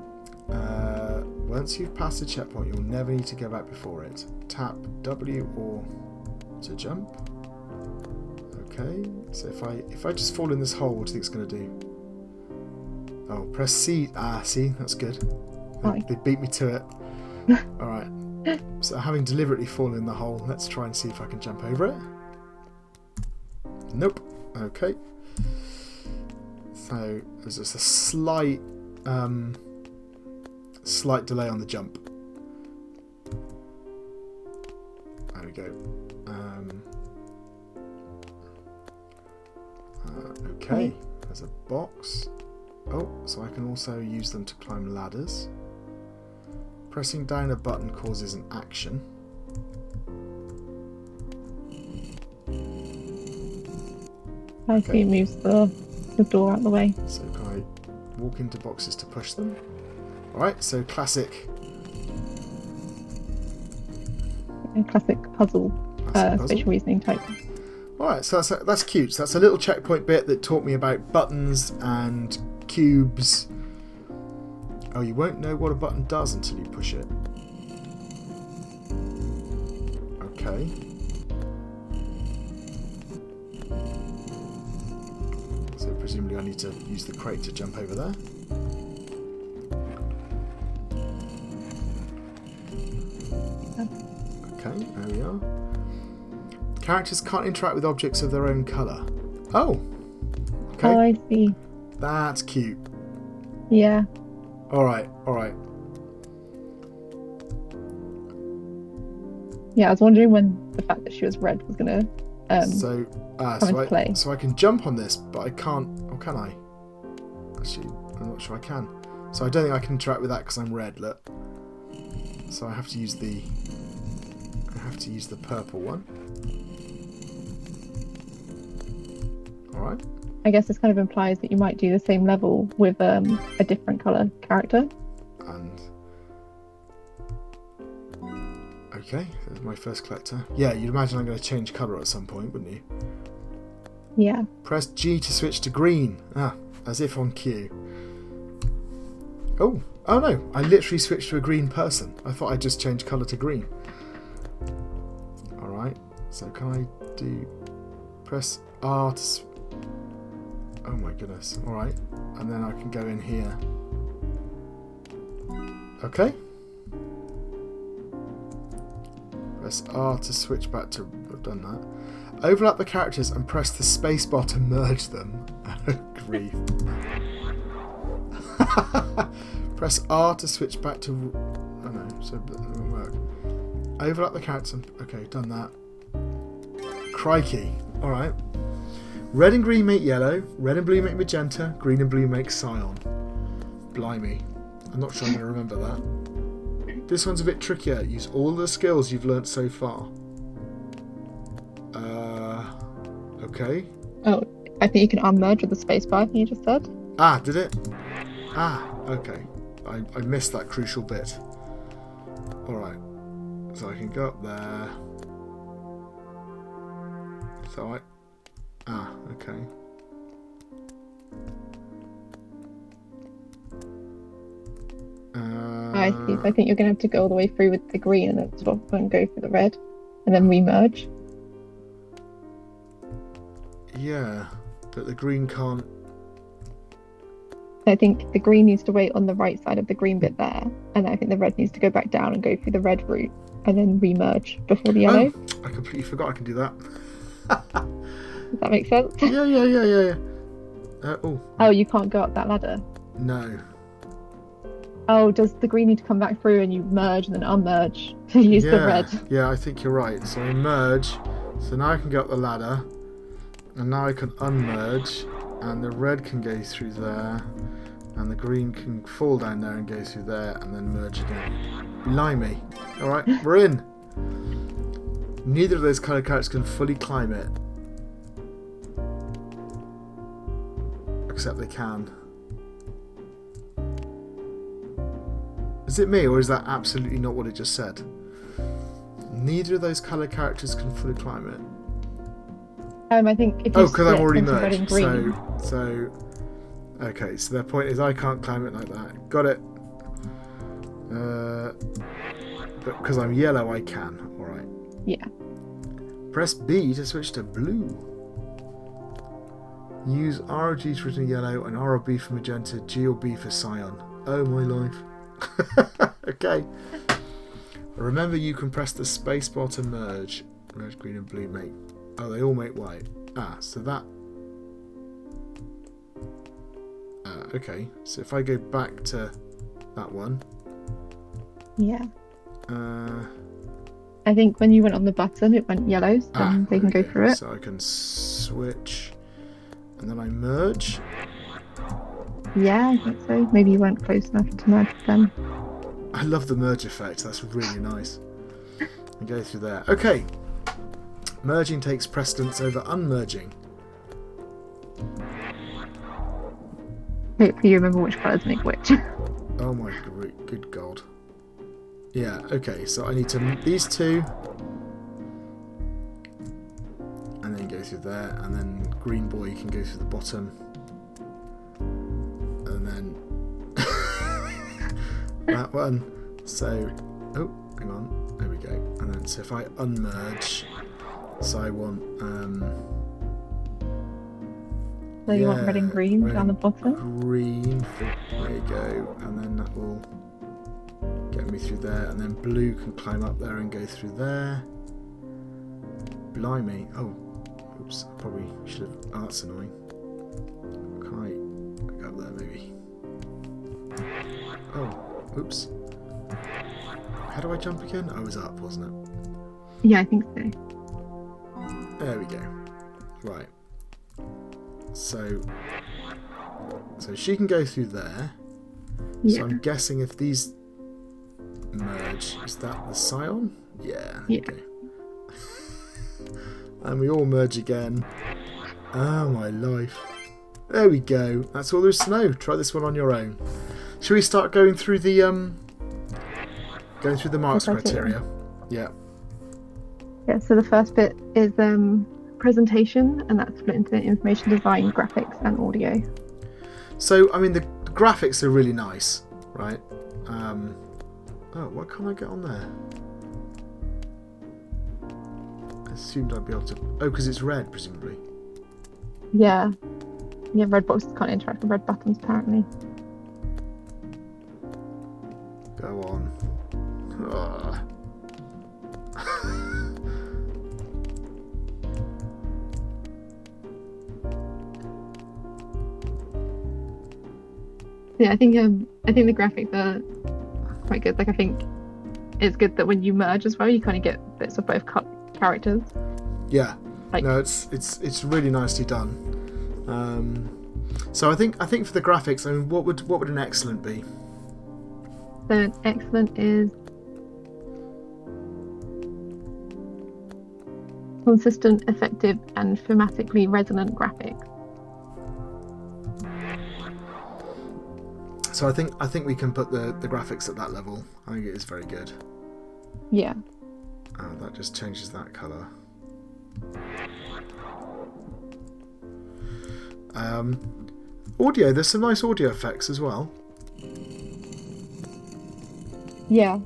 Once you've passed a checkpoint, you'll never need to go back before it. Tap W or to jump. Okay, so if I just fall in this hole, what do you think it's going to do? Oh, press C. See, that's good. They beat me to it. Alright, so having deliberately fallen in the hole, let's try and see if I can jump over it. Nope. Okay. So there's just a slight delay on the jump. There we go. Okay, there's a box. Oh, so I can also use them to climb ladders. Pressing down a button causes an action. I see it moves the door out of the way. So can I walk into boxes to push them? Alright, so classic puzzle, spatial reasoning type. Alright, so that's cute. So that's a little checkpoint bit that taught me about buttons and cubes. Oh, you won't know what a button does until you push it. Okay. So presumably I need to use the crate to jump over there. Okay, there we are. Characters can't interact with objects of their own colour. Oh! Okay. Oh, I see. That's cute. Yeah. Alright. Yeah, I was wondering when the fact that she was red was going to come into play. So I can jump on this, but I can't... Or can I? Actually, I'm not sure I can. So I don't think I can interact with that because I'm red, look. So I have to use the... purple one. Alright. I guess this kind of implies that you might do the same level with a different colour character. And... Okay, there's my first collector. Yeah, you'd imagine I'm going to change colour at some point, wouldn't you? Yeah. Press G to switch to green. As if on cue. Oh no, I literally switched to a green person. I thought I'd just change colour to green. Alright, so can I do... Press R to... Oh my goodness, alright. And then I can go in here. Okay. Press R to switch back to... I've done that. Overlap the characters and press the spacebar to merge them. Oh, grief. Press R to switch back to... Oh no, so that won't work. Overlap the characters and... Okay, done that. Crikey. Alright. Red and green make yellow. Red and blue make magenta. Green and blue make cyan. Blimey. I'm not sure I'm going to remember that. This one's a bit trickier. Use all the skills you've learnt so far. Okay. Oh, I think you can unmerge with the spacebar, you just said. Did it? Okay. I missed that crucial bit. Alright. So I can go up there. So okay. I see. So I think you're going to have to go all the way through with the green and then stop and go for the red and then remerge. Yeah, but the green can't... I think the green needs to wait on the right side of the green bit there, and I think the red needs to go back down and go through the red route, and then remerge before the yellow. Oh, I completely forgot I can do that. Does that make sense? Yeah. Oh, you can't go up that ladder? No. Oh, does the green need to come back through and you merge and then unmerge to use the red? Yeah, I think you're right. So I merge, so now I can go up the ladder, and now I can unmerge, and the red can go through there, and the green can fall down there and go through there, and then merge again. Blimey. Alright, we're in. Neither of those colour characters can fully climb it. Except they can. Is it me, or is that absolutely not what it just said? Neither of those colour characters can fully climb it. I think if you because I'm already split red and merged. green. So okay, so their point is I can't climb it like that. Got it. But because I'm yellow, I can. All right. Yeah. Press B to switch to blue. Use R or G for yellow and R or B for magenta, G or B for cyan. Oh my life. Okay. Remember, you can press the spacebar to merge. Merge green and blue make. Oh, they all make white. So that. Okay. So if I go back to that one. Yeah. I think when you went on the button, it went yellow, so they can go through it. So I can switch, and then I merge. Yeah, I think so. Maybe you weren't close enough to merge with them. I love the merge effect. That's really nice. And go through there. Okay. Merging takes precedence over unmerging. Hopefully you remember which colours make which. Oh my good god. Yeah, okay, so I need to these two, and then go through there, and then green boy can go through the bottom, and then that one. So, oh, hang on, there we go. And then so if I unmerge, so I want so you want red and green down the bottom? Green, there you go, and then that will get me through there, and then blue can climb up there and go through there. Blimey. Oh, oops, I probably should have. Oh, that's annoying. Can I go up there maybe? Oh, oops. How do I jump again? Oh, it was up, wasn't it? Yeah, I think so. There we go. Right. So she can go through there. Yeah. So I'm guessing if these merge, is that the scion? Yeah. Yeah. Okay. And we all merge again. Oh my life. There we go. That's all there is to know. Try this one on your own. Shall we start going through the marks criteria? Yeah. Yeah, so the first bit is presentation, and that's split into information design, graphics, and audio. So, I mean, the graphics are really nice, right? Oh, what can I get on there? I assumed I'd be able to... Oh, because it's red, presumably. Yeah. Yeah, red boxes can't interact with red buttons, apparently. Go on. Ugh. Yeah, I think the graphics are quite good. Like, I think it's good that when you merge as well, you kind of get bits of both characters. Yeah. Like, no, it's really nicely done. So I think for the graphics, I mean, what would an excellent be? So an excellent is consistent, effective, and thematically resonant graphics. So I think we can put the graphics at that level. I think it is very good. Yeah. Oh, that just changes that colour. Audio, there's some nice audio effects as well. Yeah.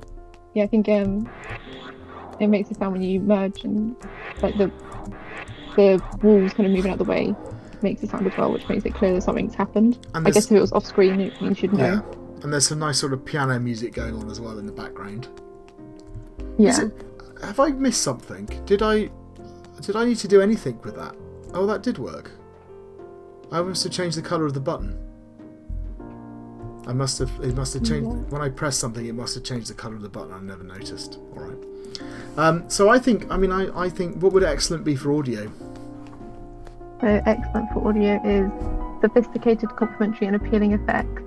Yeah, I think it makes a sound when you merge, and like the walls kind of moving out the way makes a sound as well, which makes it clear that something's happened. I guess if it was off screen, you should know. Yeah, and there's some nice sort of piano music going on as well in the background. Yeah. Have I missed something? Did I need to do anything with that? Oh, that did work. I must have changed the colour of the button. It must have changed. When I pressed something, it must have changed the colour of the button. I never noticed. All right. So I think what would excellent be for audio? So excellent for audio is sophisticated, complementary, and appealing effects.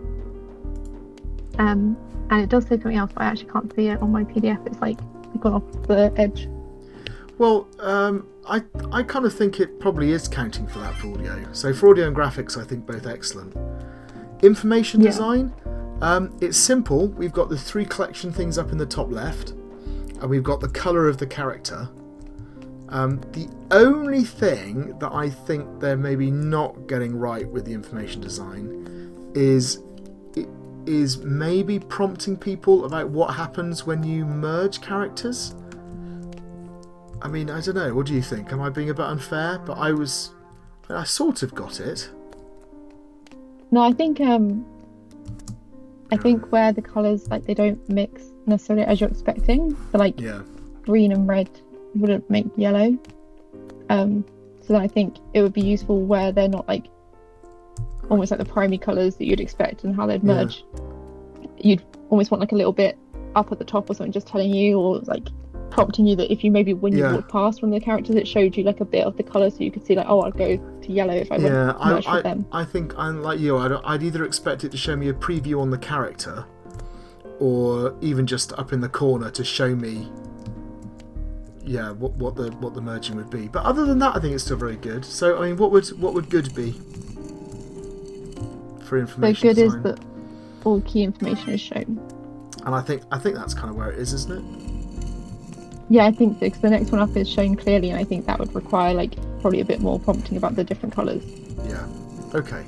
And it does say something else, but I actually can't see it on my PDF. It's like gone off the edge. Well, I kind of think it probably is counting for that for audio. So for audio and graphics, I think both excellent. Information design, it's simple. We've got the 3 collection things up in the top left, and we've got the colour of the character. The only thing that I think they're maybe not getting right with the information design is maybe prompting people about what happens when you merge characters. I mean, I don't know. What do you think? Am I being a bit unfair? But I sort of got it. No, I think where the colours like they don't mix necessarily as you're expecting. So like green and red wouldn't make yellow. So then I think it would be useful where they're not like almost like the primary colours that you'd expect and how they'd merge. You'd almost want like a little bit up at the top or something just telling you, or like prompting you that if you maybe when you walked past one of the characters, it showed you like a bit of the colour so you could see like, oh, I'd go to yellow if I went merge with them. I think I'm like you. I'd either expect it to show me a preview on the character, or even just up in the corner to show me what the merging would be. But other than that, I think it's still very good. So I mean, what would good be for information So good design? is that all key information is shown. And I think that's kind of where it is, isn't it? Yeah, I think so, because the next one up is shown clearly, and I think that would require like probably a bit more prompting about the different colours. Yeah. Okay.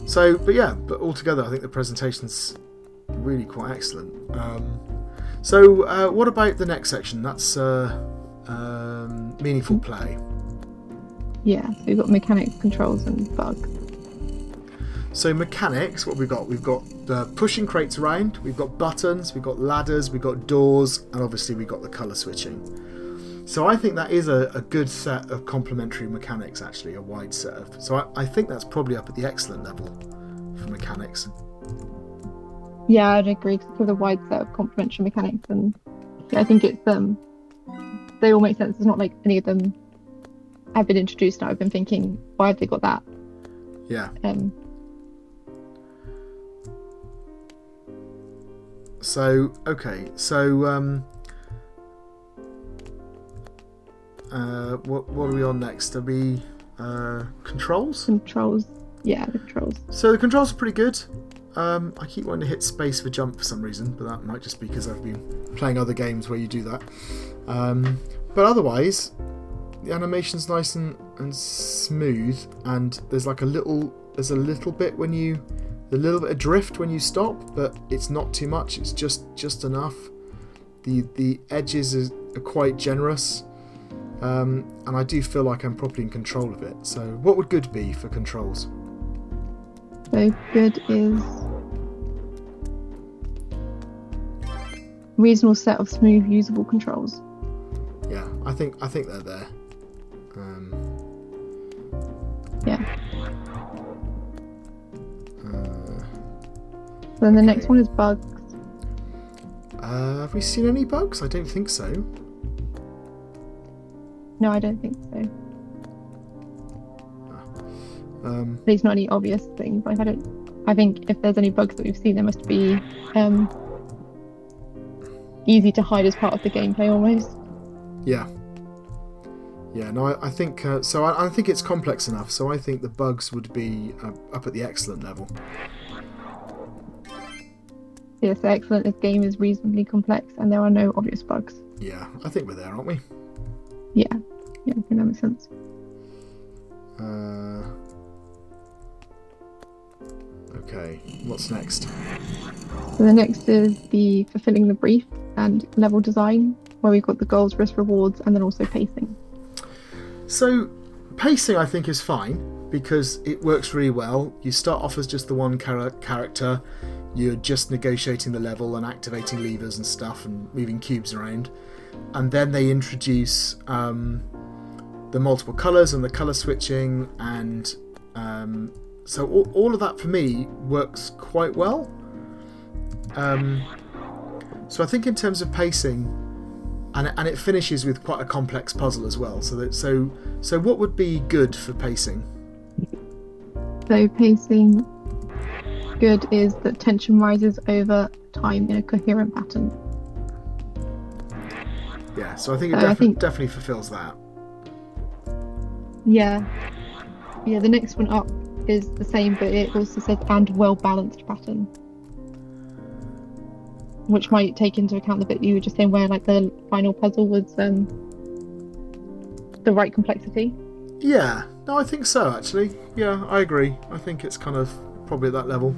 So, but altogether, I think the presentation's really quite excellent. So, what about the next section? That's meaningful play. Yeah, so we've got mechanics, controls, and bugs. So mechanics, what we've got? We've got pushing crates around, we've got buttons, we've got ladders, we've got doors, and obviously we've got the colour switching. So I think that is a good set of complementary mechanics, actually, a wide set of. So I think that's probably up at the excellent level for mechanics. Yeah, I'd agree, because it's a wide set of complementary mechanics, and I think it's they all make sense. It's not like any of them have been introduced and I've been thinking, why have they got that? Yeah. So, okay, so what are we on next? Are we controls? Controls, yeah, the controls. So the controls are pretty good. I keep wanting to hit space for jump for some reason, but that might just be because I've been playing other games where you do that. But otherwise, the animation's nice and smooth, and there's like a little bit when you. A little bit of drift when you stop, but it's not too much. It's just enough. The edges are quite generous, and I do feel like I'm properly in control of it. So, what would good be for controls? So good is reasonable set of smooth, usable controls. Yeah, I think they're there. Yeah. Then the next one is bugs. Have we seen any bugs? I don't think so. No, I don't think so. There's not any obvious things. Like I think if there's any bugs that we've seen, they must be easy to hide as part of the gameplay almost. Yeah. Yeah. No, I think so. I think it's complex enough. So I think the bugs would be up at the excellent level. Yes, excellent. This game is reasonably complex and there are no obvious bugs. Yeah, I think we're there, aren't we? Yeah, I think that makes sense. Okay, what's next? So the next is the fulfilling the brief and level design, where we've got the goals, risk, rewards, and then also pacing. So pacing, I think, is fine because it works really well. You start off as just the one character. You're just negotiating the level and activating levers and stuff and moving cubes around. and then they introduce the multiple colours and the colour switching, and so all of that for me works quite well. So I think in terms of pacing, and it finishes with quite a complex puzzle as well. So what would be good for pacing? So pacing good is that tension rises over time in a coherent pattern. Yeah, so I think it definitely fulfills that. Yeah, the next one up is the same, but it also says and well-balanced pattern, which might take into account the bit you were just saying where like the final puzzle was the right complexity. Yeah, no, I think so actually. Yeah, I agree. I think it's kind of probably at that level.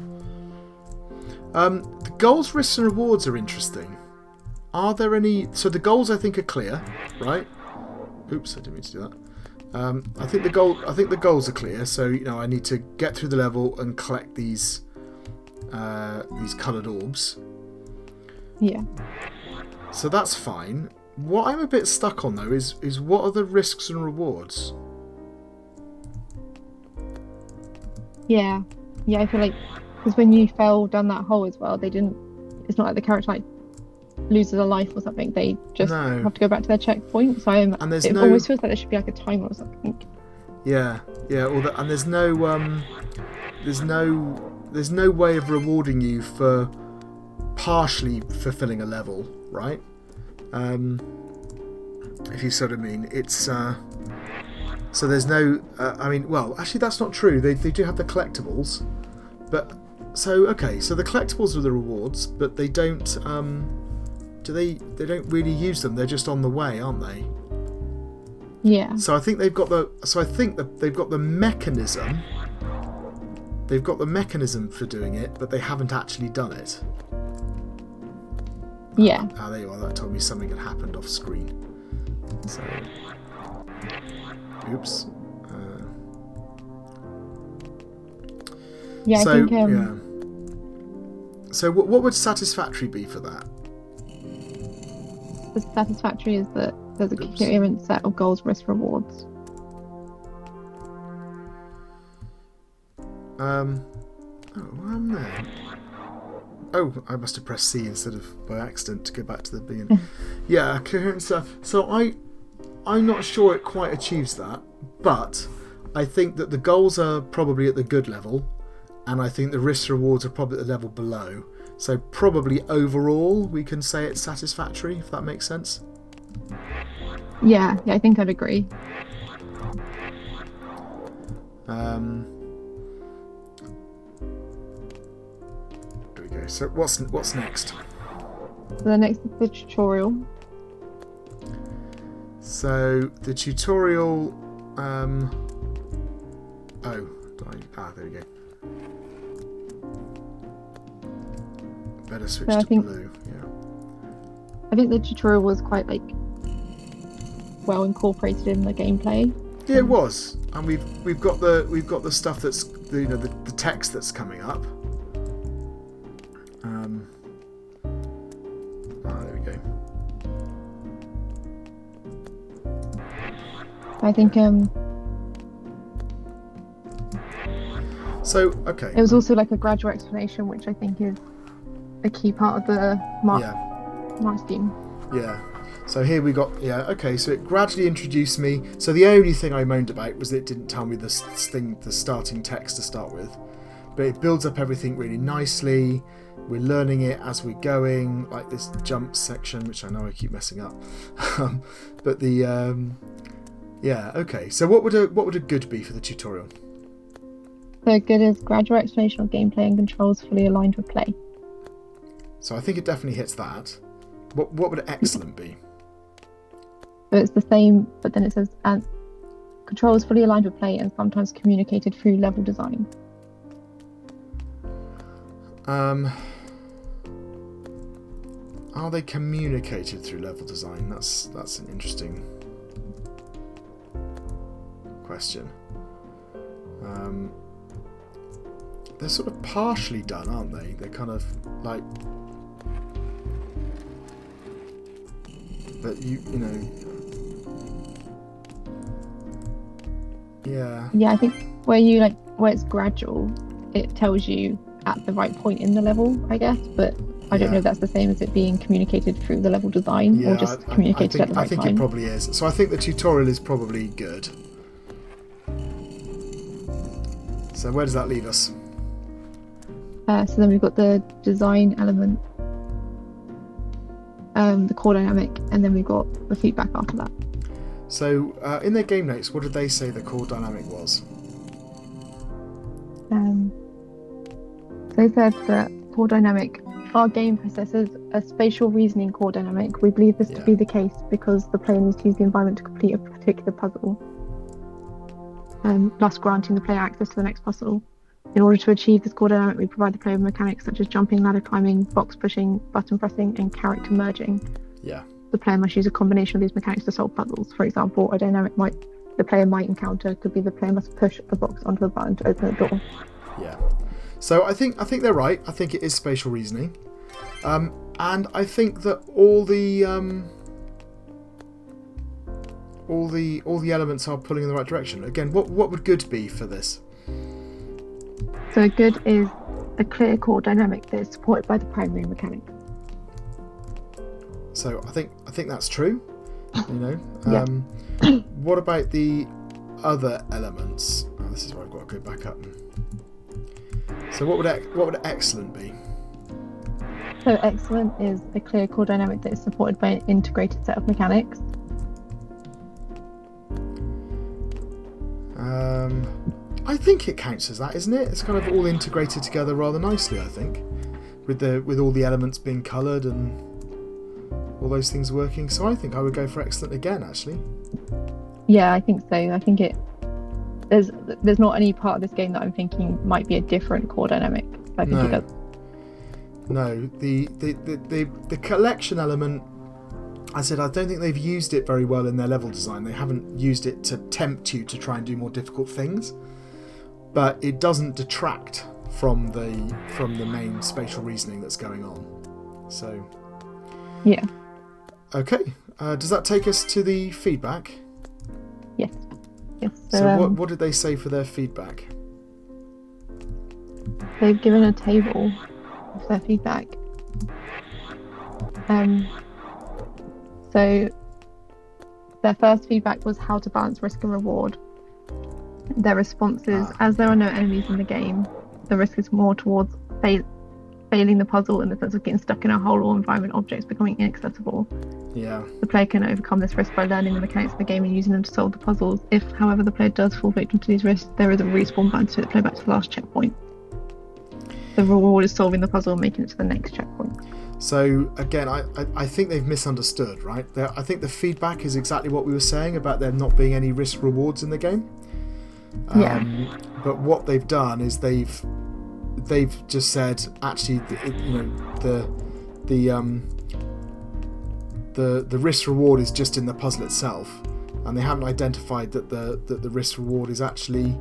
The goals, risks and rewards are interesting. Are there any... So the goals I think are clear, right? Oops, I didn't mean to do that. I think the goals are clear. So I need to get through the level and collect these coloured orbs. Yeah. So that's fine. What I'm a bit stuck on though is what are the risks and rewards? Yeah, I feel like because when you fell down that hole as well, they didn't. It's not like the character like loses a life or something. They just have to go back to their checkpoint. So it almost feels like there should be like a timer or something. Yeah. And there's no way of rewarding you for partially fulfilling a level, right? If you sort of mean it's so there's no well actually that's not true. They do have the collectibles, but so the collectibles are the rewards, but they don't they don't really use them. They're just on the way, aren't they? Yeah. So I think they've got the mechanism. They've got the mechanism for doing it, but they haven't actually done it. Yeah. There you are. That told me something had happened off screen. So, oops. Yeah, so, I think. Yeah. So, what would satisfactory be for that? The satisfactory is that there's a coherent set of goals, risks, rewards. Where am I? Oh, I must have pressed C instead of by accident to go back to the beginning. Yeah, coherent stuff. So I'm not sure it quite achieves that, but I think that the goals are probably at the good level, and I think the risks rewards are probably at the level below. So probably overall we can say it's satisfactory, if that makes sense. Yeah, I think I'd agree. There we go. So what's next? So the next is the tutorial. So the tutorial. There we go. Better switch to blue. Yeah. I think the tutorial was quite well incorporated in the gameplay. Yeah, it was, and we've got the stuff that's the text that's coming up. There we go. I think So okay. It was also like a gradual explanation, which I think is a key part of the mark scheme. Yeah. So here we got so it gradually introduced me. So the only thing I moaned about was that it didn't tell me the starting text to start with, but it builds up everything really nicely. We're learning it as we're going, like this jump section, which I know I keep messing up. But the okay. So what would a good be for the tutorial? So good is gradual explanation of gameplay and controls fully aligned with play. So I think it definitely hits that. What would excellent be? So it's the same, but then it says and controls fully aligned with play and sometimes communicated through level design. Are they communicated through level design? That's an interesting question. They're sort of partially done, aren't they? They're kind of like... But you know, yeah. Yeah, I think where it's gradual, it tells you at the right point in the level, I guess. But I don't know if that's the same as it being communicated through the level design or just communicated at the right time. I think it probably is. So I think the tutorial is probably good. So where does that leave us? So then we've got the design element, the core dynamic, and then we've got the feedback after that. So in their game notes, what did they say the core dynamic was? They said that core dynamic, our game possesses a spatial reasoning core dynamic. We believe this to be the case because the player needs to use the environment to complete a particular puzzle, thus granting the player access to the next puzzle. In order to achieve this core dynamic, we provide the player with mechanics such as jumping, ladder climbing, box pushing, button pressing, and character merging. Yeah. The player must use a combination of these mechanics to solve puzzles. For example, a dynamic the player might encounter could be the player must push a box onto a button to open a door. Yeah. So I think they're right. I think it is spatial reasoning, and I think that all the elements are pulling in the right direction. Again, what would good be for this? So good is a clear core dynamic that is supported by the primary mechanic. So I think that's true. You know. Yeah. What about the other elements? Oh, this is where I've got to go back up. So what would excellent be? So excellent is a clear core dynamic that is supported by an integrated set of mechanics. I think it counts as that, isn't it? It's kind of all integrated together rather nicely, I think, with all the elements being coloured and all those things working. So I think I would go for excellent again, actually. Yeah, I think so. I think there's not any part of this game that I'm thinking might be a different core dynamic. I think it does. No, the collection element, I said I don't think they've used it very well in their level design. They haven't used it to tempt you to try and do more difficult things, but it doesn't detract from the main spatial reasoning that's going on. So yeah. Okay. Does that take us to the feedback? Yes. So what did they say for their feedback? They've given a table of their feedback. So their first feedback was how to balance risk and reward. Their response is, as there are no enemies in the game, the risk is more towards failing the puzzle in the sense of getting stuck in a hole or environment, objects becoming inaccessible. Yeah. The player can overcome this risk by learning the mechanics of the game and using them to solve the puzzles. If, however, the player does fall victim to these risks, there is a respawn button to take the player back to the last checkpoint. The reward is solving the puzzle and making it to the next checkpoint. So again, I think they've misunderstood, right? I think the feedback is exactly what we were saying about there not being any risk rewards in the game. But what they've done is they've just said actually, the risk reward is just in the puzzle itself, and they haven't identified that the risk reward is actually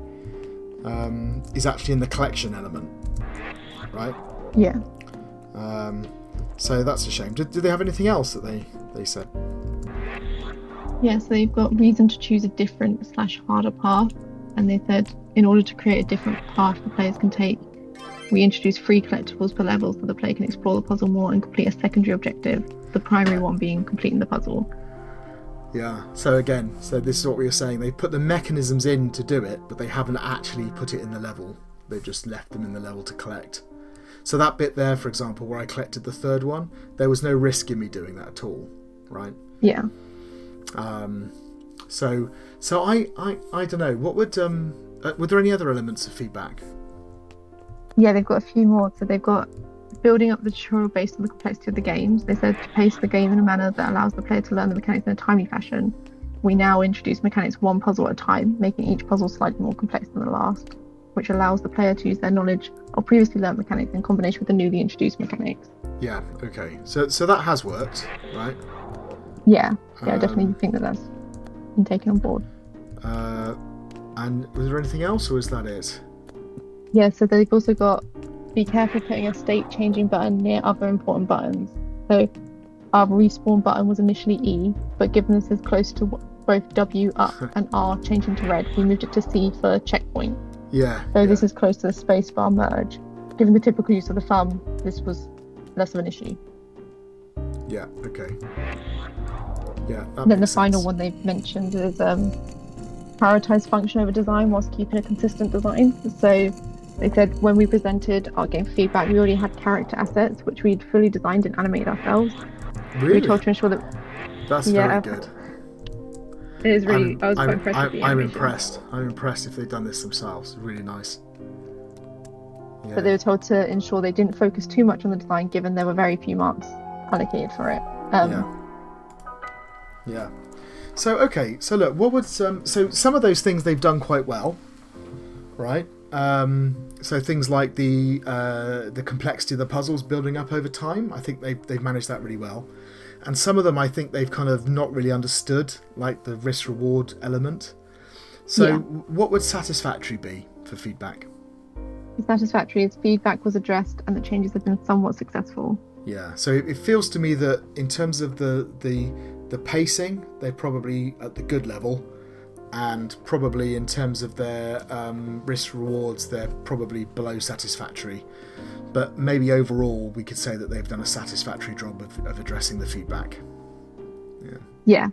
in the collection element, right? Yeah. So that's a shame. Did they have anything else that they said? Yeah, so they've got reason to choose a different / harder path, and they said in order to create a different path the players can take, we introduce 3 collectibles per level so the player can explore the puzzle more and complete a secondary objective, the primary one being completing the puzzle. Yeah, so this is what we were saying. They put the mechanisms in to do it, but they haven't actually put it in the level. They've just left them in the level to collect. So that bit there, for example, where I collected the 3rd one, there was no risk in me doing that at all, right? Yeah. So I don't know. What were there any other elements of feedback? Yeah, they've got a few more. So they've got building up the tutorial based on the complexity of the games. They said to pace the game in a manner that allows the player to learn the mechanics in a timely fashion. We now introduce mechanics one puzzle at a time, making each puzzle slightly more complex than the last, which allows the player to use their knowledge of previously learned mechanics in combination with the newly introduced mechanics. Yeah, okay. So that has worked, right? Yeah, I definitely think that's been taken on board. And was there anything else, or is that it? Yeah, so they've also got be careful putting a state changing button near other important buttons. So our respawn button was initially E, but given this is close to both W up and R changing to red, we moved it to C for checkpoint. Yeah. So this is close to the spacebar merge. Given the typical use of the thumb, this was less of an issue. Yeah, okay. Yeah, And then the final one they've mentioned is prioritize function over design whilst keeping a consistent design. So they said when we presented our game feedback, we already had character assets, which we'd fully designed and animated ourselves. Really? We told to ensure that... That's very good. It is really... I was quite impressed with the animation. I'm impressed if they've done this themselves. Really nice. Yeah. But they were told to ensure they didn't focus too much on the design, given there were very few marks allocated for it. Yeah. So okay. So look, what would so some of those things they've done quite well, right? So things like the complexity of the puzzles building up over time. I think they've managed that really well. And some of them I think they've kind of not really understood, like the risk reward element. So what would satisfactory be for feedback? Satisfactory is feedback was addressed and the changes have been somewhat successful. Yeah. So it feels to me that in terms of the pacing, they're probably at the good level, and probably in terms of their risk rewards, they're probably below satisfactory. But maybe overall, we could say that they've done a satisfactory job of addressing the feedback. Yeah.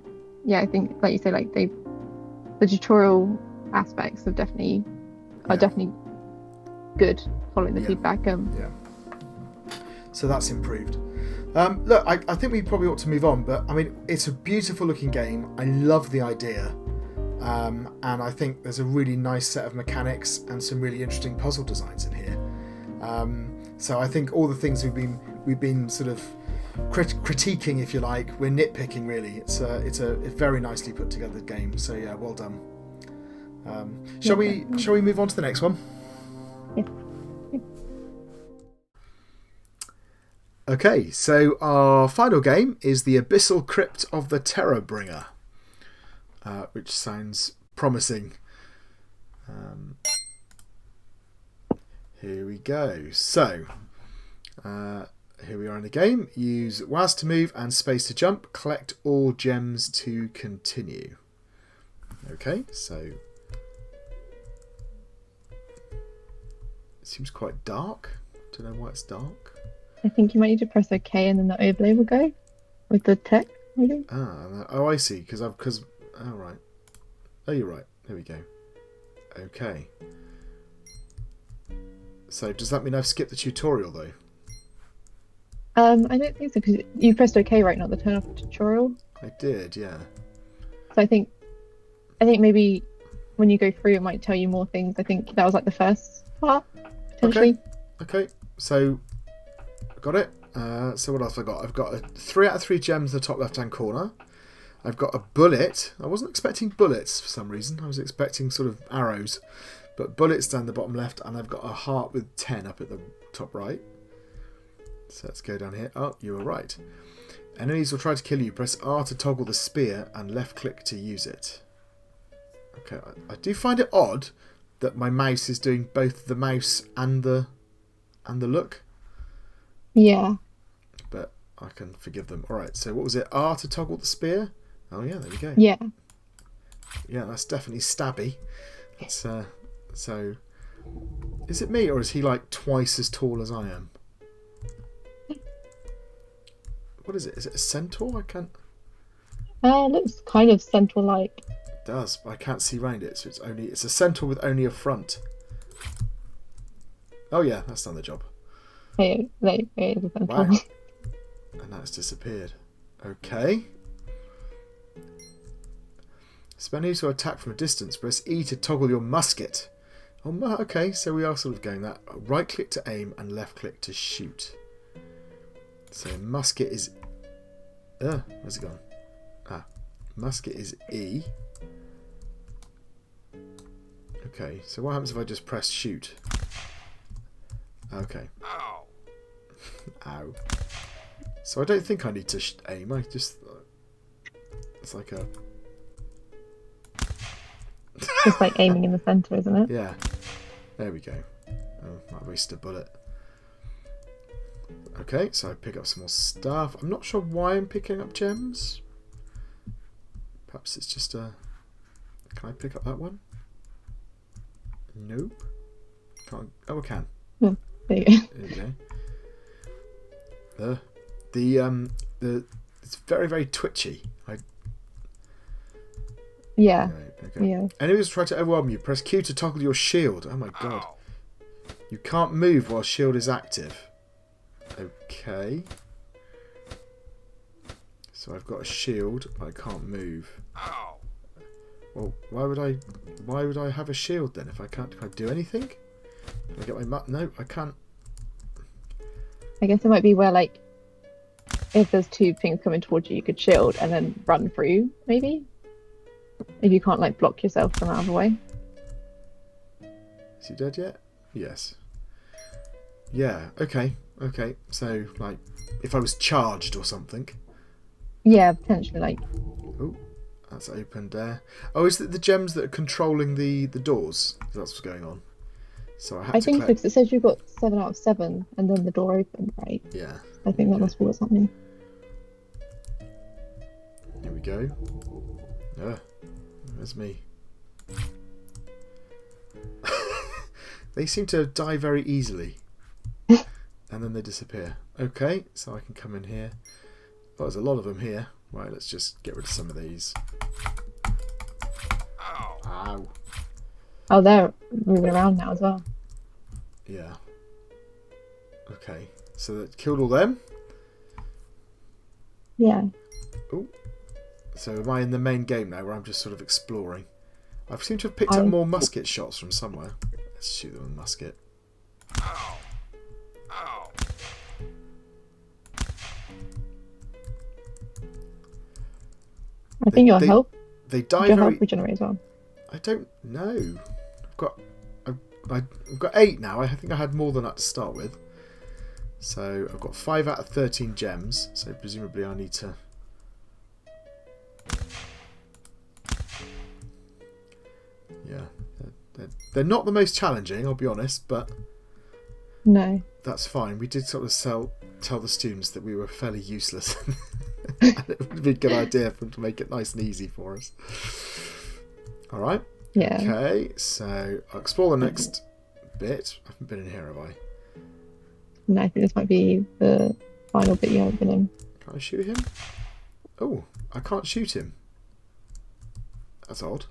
I think, like you say, like the tutorial aspects have definitely good following the feedback. So that's improved. Look, I think we probably ought to move on, but I mean, it's a beautiful looking game. I love the idea, and I think there's a really nice set of mechanics and some really interesting puzzle designs in here. So I think all the things we've been sort of critiquing, if you like, we're nitpicking really. It's a very nicely put together game. So yeah, well done. Shall we move on to the next one? Yeah. Okay, so our final game is the Abyssal Crypt of the Terrorbringer, which sounds promising. Here we go. So, here we are in the game. Use WAS to move and space to jump. Collect all gems to continue. Okay, so it seems quite dark. Don't know why it's dark. I think you might need to press OK and then the overlay will go with the text, maybe. Oh, I see. Right. Oh, you're right. There we go. Okay. So does that mean I've skipped the tutorial though? I don't think so, because you pressed OK right, not the turn off tutorial. I did, yeah. So I think maybe when you go through, it might tell you more things. I think that was like the first part potentially. Okay. So. Got it. So what else have I got? I've got 3 out of 3 gems in the top left-hand corner. I've got a bullet. I wasn't expecting bullets for some reason. I was expecting sort of arrows. But bullets down the bottom left, and I've got a heart with 10 up at the top right. So let's go down here. Oh, you were right. Enemies will try to kill you. Press R to toggle the spear and left-click to use it. Okay, I do find it odd that my mouse is doing both the mouse and the look. Yeah. But I can forgive them. Alright, so what was it? R to toggle the spear? Oh yeah, there we go. Yeah. Yeah, that's definitely stabby. It's, so, is it me or is he like twice as tall as I am? What is it? Is it a centaur? I can't... It looks kind of centaur-like. It does, but I can't see round it, so it's a centaur with only a front. Oh yeah, that's done the job. Hey, it is a centaur. Wow. And that's disappeared. Okay. Spend to attack from a distance. Press E to toggle your musket. Oh, okay, so we are sort of going that. Right click to aim and left click to shoot. So musket is... where's it gone? Musket is E. Okay, so what happens if I just press shoot? Okay. Ow. Ow. So I don't think I need to aim. I just... it's like a... Just like aiming in the centre, isn't it? Yeah. There we go. Oh, I wasted a bullet. Okay, so I pick up some more stuff. I'm not sure why I'm picking up gems. Perhaps it's just a... Can I pick up that one? Nope. Can't... Oh, I can. Oh, there you go. There you go. It's very, very twitchy. Yeah. Okay. Yeah. Enemies try to overwhelm you. Press Q to toggle your shield. Oh my god. You can't move while shield is active. Okay. So I've got a shield, but I can't move. Well, why would I have a shield then if I can't do anything? Can I get my no, I can't. I guess it might be where, like, if there's two things coming towards you, you could shield and then run through, maybe? If you can't, like, block yourself from out of the way. Is he dead yet? Yes. Yeah, okay. Okay, so, like, if I was charged or something. Yeah, potentially, like... Oh, that's opened there. Oh, is it the gems that are controlling the doors? That's what's going on. So I think so, because it says you've got 7 out of 7, and then the door opened, right? Yeah. I think that must be what's happening. Here we go. There's me. They seem to die very easily. And then they disappear. Okay, so I can come in here. Oh, there's a lot of them here. Right, let's just get rid of some of these. Ow. Oh, they're moving around now as well. Yeah. Okay, so that killed all them. Yeah. Oh. So am I in the main game now where I'm just sort of exploring? I seem to have picked up more musket shots from somewhere. Let's shoot them with a musket. I think your health. They die your very... health regenerate as well. I don't know. I've got 8 now. I think I had more than that to start with. So I've got 5 out of 13 gems. So presumably I need to... Yeah. They're not the most challenging, I'll be honest, but... No. That's fine. We did sort of tell the students that we were fairly useless. And it would be a good idea for them to make it nice and easy for us. Alright. Yeah. Okay, so I'll explore the next bit. I haven't been in here, have I? No, I think this might be the final bit you haven't been in. Can I shoot him? Oh, I can't shoot him. That's odd.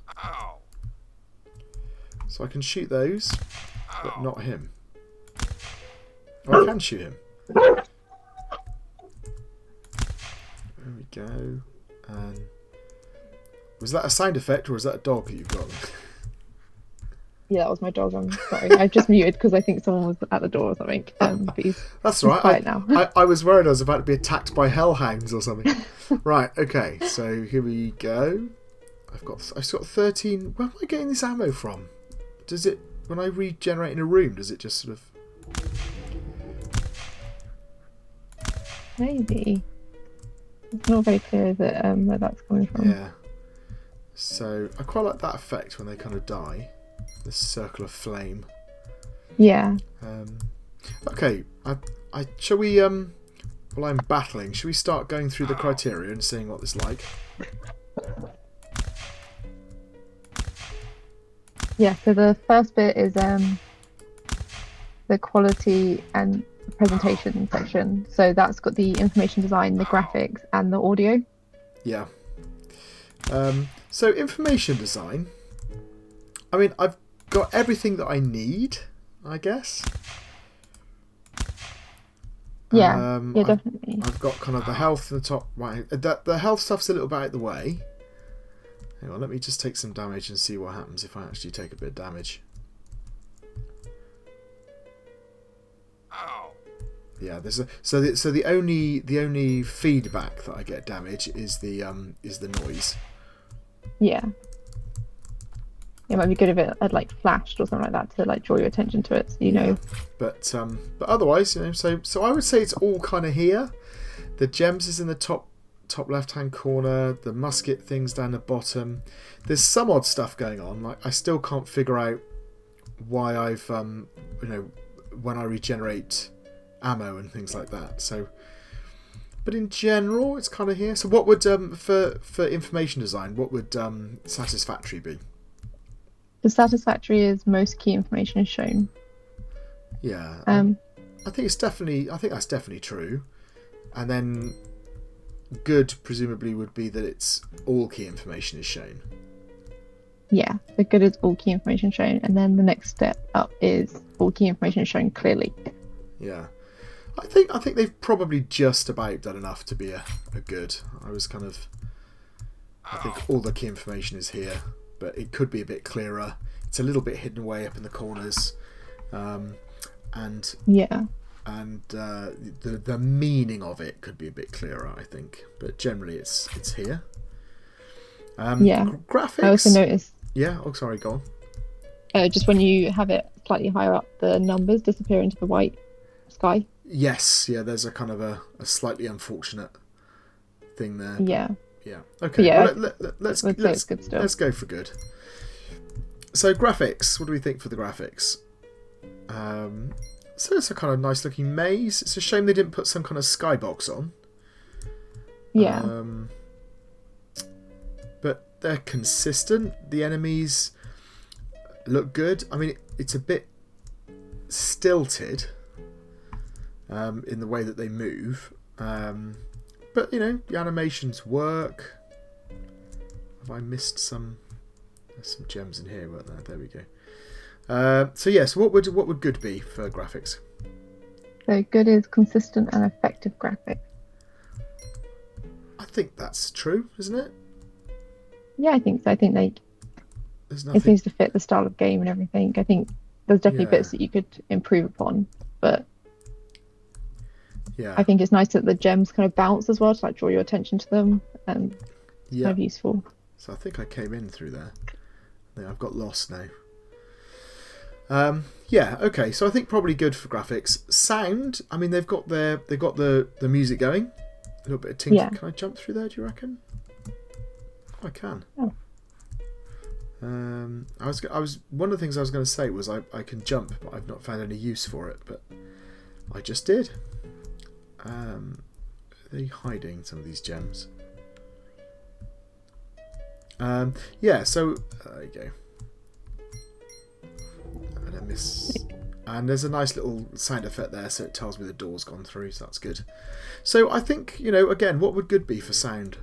So I can shoot those, but not him. Oh, I can shoot him. There we go. And was that a sound effect or is that a dog that you've got? Yeah, that was my dog. I'm sorry. I've just muted because I think someone was at the door or something. But that's all right. Quiet now. I was worried I was about to be attacked by hellhounds or something. Right. Okay. So here we go. I've got 13. Where am I getting this ammo from? Does it, when I regenerate in a room, does it just sort of... Maybe. It's not very clear that where that's coming from. Yeah. So I quite like that effect when they kind of die. The circle of flame. Yeah. Okay. Shall we while I'm battling, shall we start going through the criteria and seeing what this is like? Yeah, so the first bit is the quality and presentation section. So that's got the information design, the graphics, and the audio. Yeah. So information design. I mean, I've got everything that I need, I guess. Yeah, yeah, definitely. I've got kind of the health in the top right. The health stuff's a little bit out the way. Hang on, let me just take some damage and see what happens if I actually take a bit of damage. Yeah, there's a so the only feedback that I get damage is the noise. Yeah. It might be good if it had like flashed or something like that to like draw your attention to it, so you know. But otherwise, you know, so I would say it's all kind of here. The gems is in the top left hand corner. The musket thing's down the bottom. There's some odd stuff going on. Like I still can't figure out why I've you know, when I regenerate ammo and things like that. So, but in general, it's kind of here. So, what would for information design, what would satisfactory be? The satisfactory is most key information is shown. Yeah. I think that's definitely true. And then good presumably would be that it's all key information is shown. Yeah, the good is all key information shown, and then the next step up is all key information shown clearly. Yeah. I think they've probably just about done enough to be a good. I think all the key information is here, but it could be a bit clearer. It's a little bit hidden way up in the corners. And the meaning of it could be a bit clearer, I think. But generally it's here. Graphics. I also noticed. Yeah. Oh, sorry. Go on. Just when you have it slightly higher up, the numbers disappear into the white sky. Yes. Yeah. There's a kind of a slightly unfortunate thing there. Yeah. Yeah. Okay. Yeah. Well, let's go for good. So graphics. What do we think for the graphics? So it's a kind of nice looking maze. It's a shame they didn't put some kind of skybox on. Yeah. But they're consistent. The enemies look good. I mean, it's a bit stilted in the way that they move. But, the animations work. Have I missed some... There's some gems in here, weren't there? There we go. So yes, what would good be for graphics? So good is consistent and effective graphics. I think that's true, isn't it? Yeah, I think so. I think it seems to fit the style of game and everything. I think there's definitely bits that you could improve upon, but I think it's nice that the gems kind of bounce as well to draw your attention to them, and kind of useful. So I think I came in through there. Yeah, I've got lost now. Okay, so I think probably good for graphics. Sound, I mean they've got the music going. A little bit of tinkling. Yeah. Can I jump through there, do you reckon? Oh, I can. Oh. I was one of the things I was going to say was I can jump, but I've not found any use for it, but I just did. Are they hiding some of these gems? So there you go. And I miss. And there's a nice little sound effect there, so it tells me the door's gone through, so that's good. So I think, again, what would good be for sound?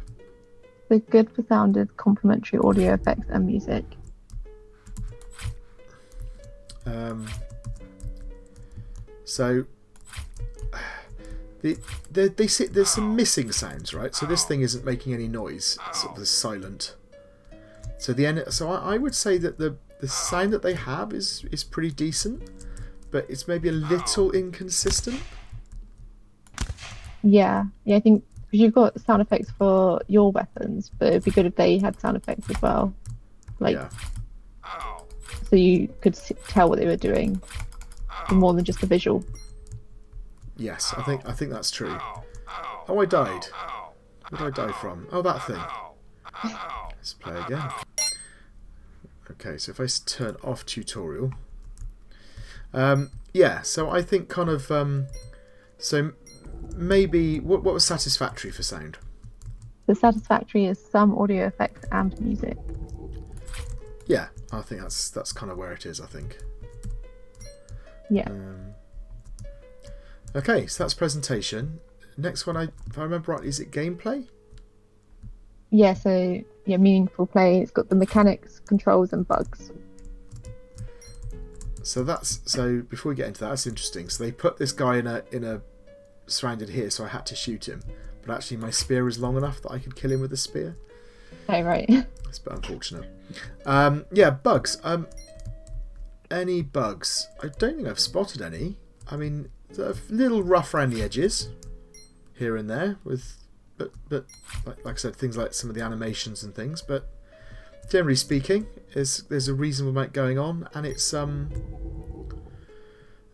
The good for sound is complementary audio effects and music. So there's some missing sounds, right? So this thing isn't making any noise; it's sort of silent. So I would say that the sound that they have is pretty decent, but it's maybe a little inconsistent. Yeah, I think because you've got sound effects for your weapons, but it'd be good if they had sound effects as well, so you could tell what they were doing more than just the visual. Yes, I think that's true. Oh, I died. What did I die from? Oh, that thing. Let's play again. Okay, so if I turn off tutorial. So I think kind of... so maybe... What was satisfactory for sound? The satisfactory is some audio effects and music. Yeah, I think that's kind of where it is, I think. Yeah. Okay, so that's presentation. Next one, if I remember right, is it gameplay? Yeah, so meaningful play. It's got the mechanics, controls, and bugs. So before we get into that, that's interesting. So they put this guy in a surrounded here, so I had to shoot him. But actually, my spear is long enough that I could kill him with a spear. Oh, right. That's a bit unfortunate. Bugs. Any bugs? I don't think I've spotted any. I mean, a little rough around the edges, here and there, but like I said, things like some of the animations and things. But generally speaking, there's a reasonable amount going on, and it's so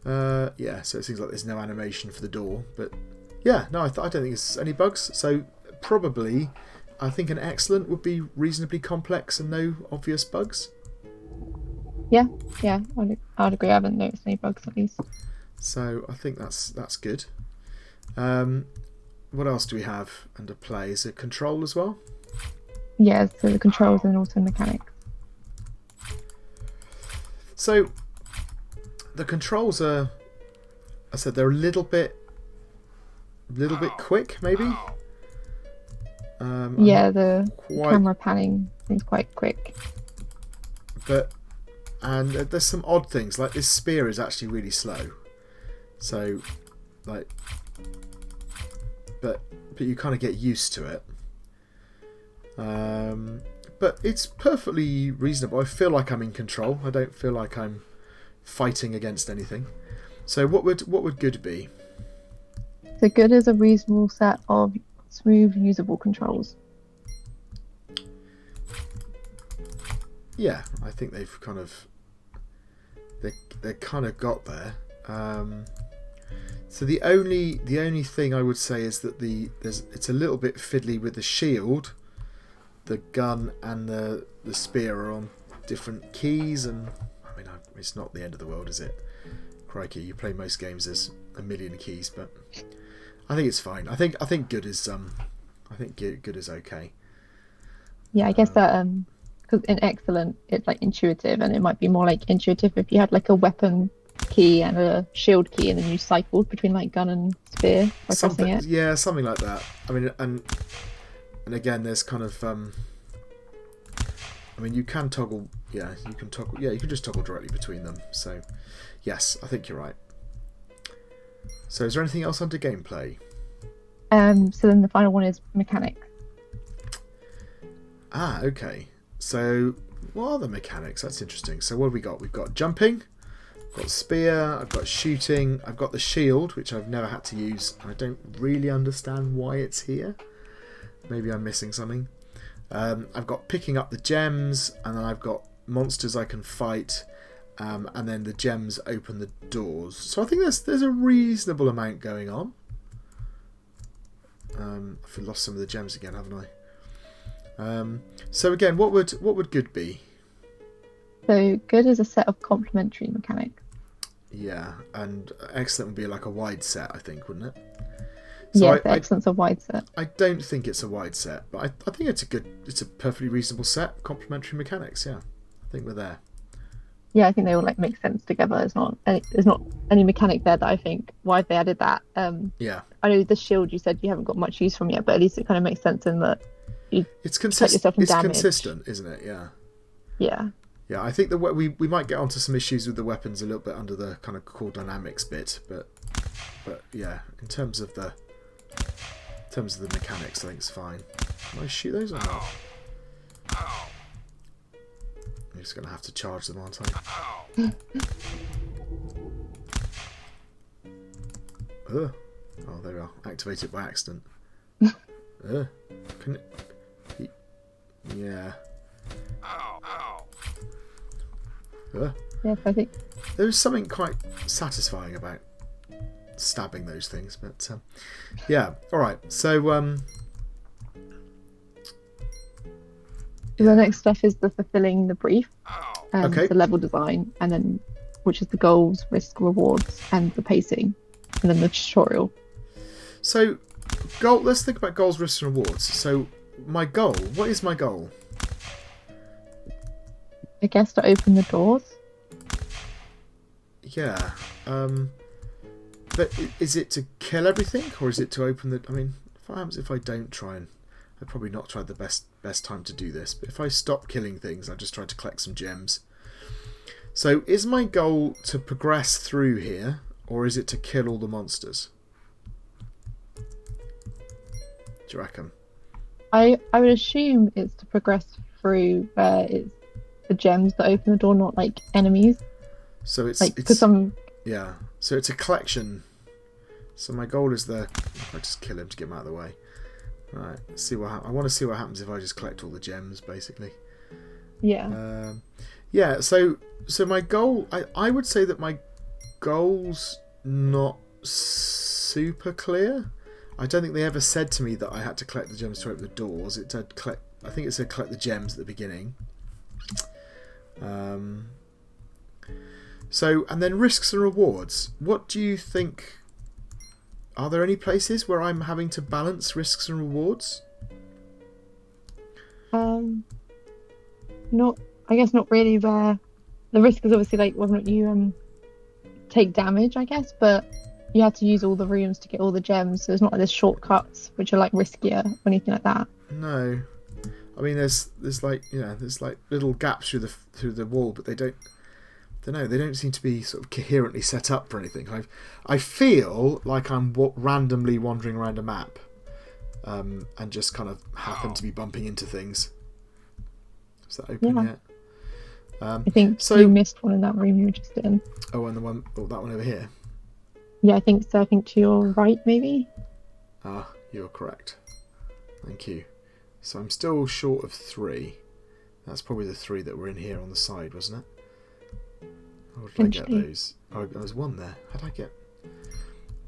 it seems like there's no animation for the door, but I don't think there's any bugs. So probably, I think an excellent would be reasonably complex and no obvious bugs. Yeah, I'd agree. I haven't noticed any bugs at least. So I think that's good. What else do we have under play? Is it control as well? Yeah, so the controls and also mechanics. So the controls are, I said, they're a little bit quick, maybe. Yeah, the camera panning seems quite quick. And there's some odd things, like this spear is actually really slow. So, like, but you kind of get used to it. But it's perfectly reasonable. I feel like I'm in control. I don't feel like I'm fighting against anything. So what would good be? So good is a reasonable set of smooth, usable controls. Yeah, I think they've kind of they kind of got there. So the only thing I would say is that it's a little bit fiddly with the shield. The gun and the spear are on different keys, and I mean it's not the end of the world, is it? Crikey, you play most games there's a million keys, but I think it's fine. I think good is good is okay. Yeah, I guess that because in excellent it's like intuitive, and it might be more like intuitive if you had like a weapon key and a shield key, and then you cycled between like gun and spear by pressing it. Yeah, something like that. I mean, and again, there's kind of I mean, you can toggle. Yeah, you can toggle. Yeah, you can just toggle directly between them. So, yes, I think you're right. So, is there anything else under gameplay? So then the final one is mechanics. Ah, okay. So, what are the mechanics? That's interesting. So, what have we got? We've got jumping, I've got spear, I've got shooting, I've got the shield, which I've never had to use, and I don't really understand why it's here. Maybe I'm missing something. I've got picking up the gems, and then I've got monsters I can fight, and then the gems open the doors. So I think there's a reasonable amount going on. I've lost some of the gems again, haven't I? So again, what would good be? So good is a set of complementary mechanics. Yeah, and excellent would be like a wide set, I think, wouldn't it? So yeah, excellent's a wide set. I don't think it's a wide set, but I think it's a perfectly reasonable set. Complementary mechanics, yeah. I think we're there. Yeah, I think they all like make sense together. There's not any mechanic there that I think why have they added that. Yeah. I know the shield you said you haven't got much use from yet, but at least it kind of makes sense in that you it's protect yourself from damage. It's consistent, isn't it? Yeah. Yeah. Yeah, I think that we might get onto some issues with the weapons a little bit under the kind of core dynamics bit, but yeah, in terms of the mechanics, I think it's fine. Can I shoot those or not? I'm just going to have to charge them, aren't I? Oh, there we are. Activated by accident. Can it... Yeah. Yes, I think there's something quite satisfying about stabbing those things, but yeah. All right. So the next stuff is the fulfilling the brief, okay. The level design, and then which is the goals, risk, rewards, and the pacing, and then the tutorial. So let's think about goals, risks, and rewards. So my goal. What is my goal? I guess to open the doors. Yeah. But is it to kill everything, or is it to open the... I mean, if I don't try and... I've probably not tried the best time to do this, but if I stop killing things, I just try to collect some gems. So is my goal to progress through here, or is it to kill all the monsters? Do you reckon? I would assume it's to progress through where it's the gems that open the door, not like enemies. So it's like because some... Yeah. So it's a collection. So my goal is if I just kill him to get him out of the way. Right. Let's see what I want to see what happens if I just collect all the gems, basically. Yeah. Yeah. So my goal, I would say that my goal's not super clear. I don't think they ever said to me that I had to collect the gems to open the doors. I think it's to collect the gems at the beginning. So, and then risks and rewards. What do you think? Are there any places where I'm having to balance risks and rewards? Not. I guess not really. Where the risk is obviously like whether or not you take damage, I guess, but you have to use all the rooms to get all the gems. So it's not like there's shortcuts which are like riskier or anything like that. No, I mean there's like there's like little gaps through the wall, but they don't seem to be sort of coherently set up for anything. I feel like I'm randomly wandering around a map, and just kind of happen to be bumping into things. Is that open yet? I think you missed one in that room you were just in. Oh, and that one over here. Yeah, I think so. I think to your right, maybe. Ah, you're correct. Thank you. So I'm still short of 3. That's probably the 3 that were in here on the side, wasn't it? Or did I get those? Oh, there was one there. How did I get?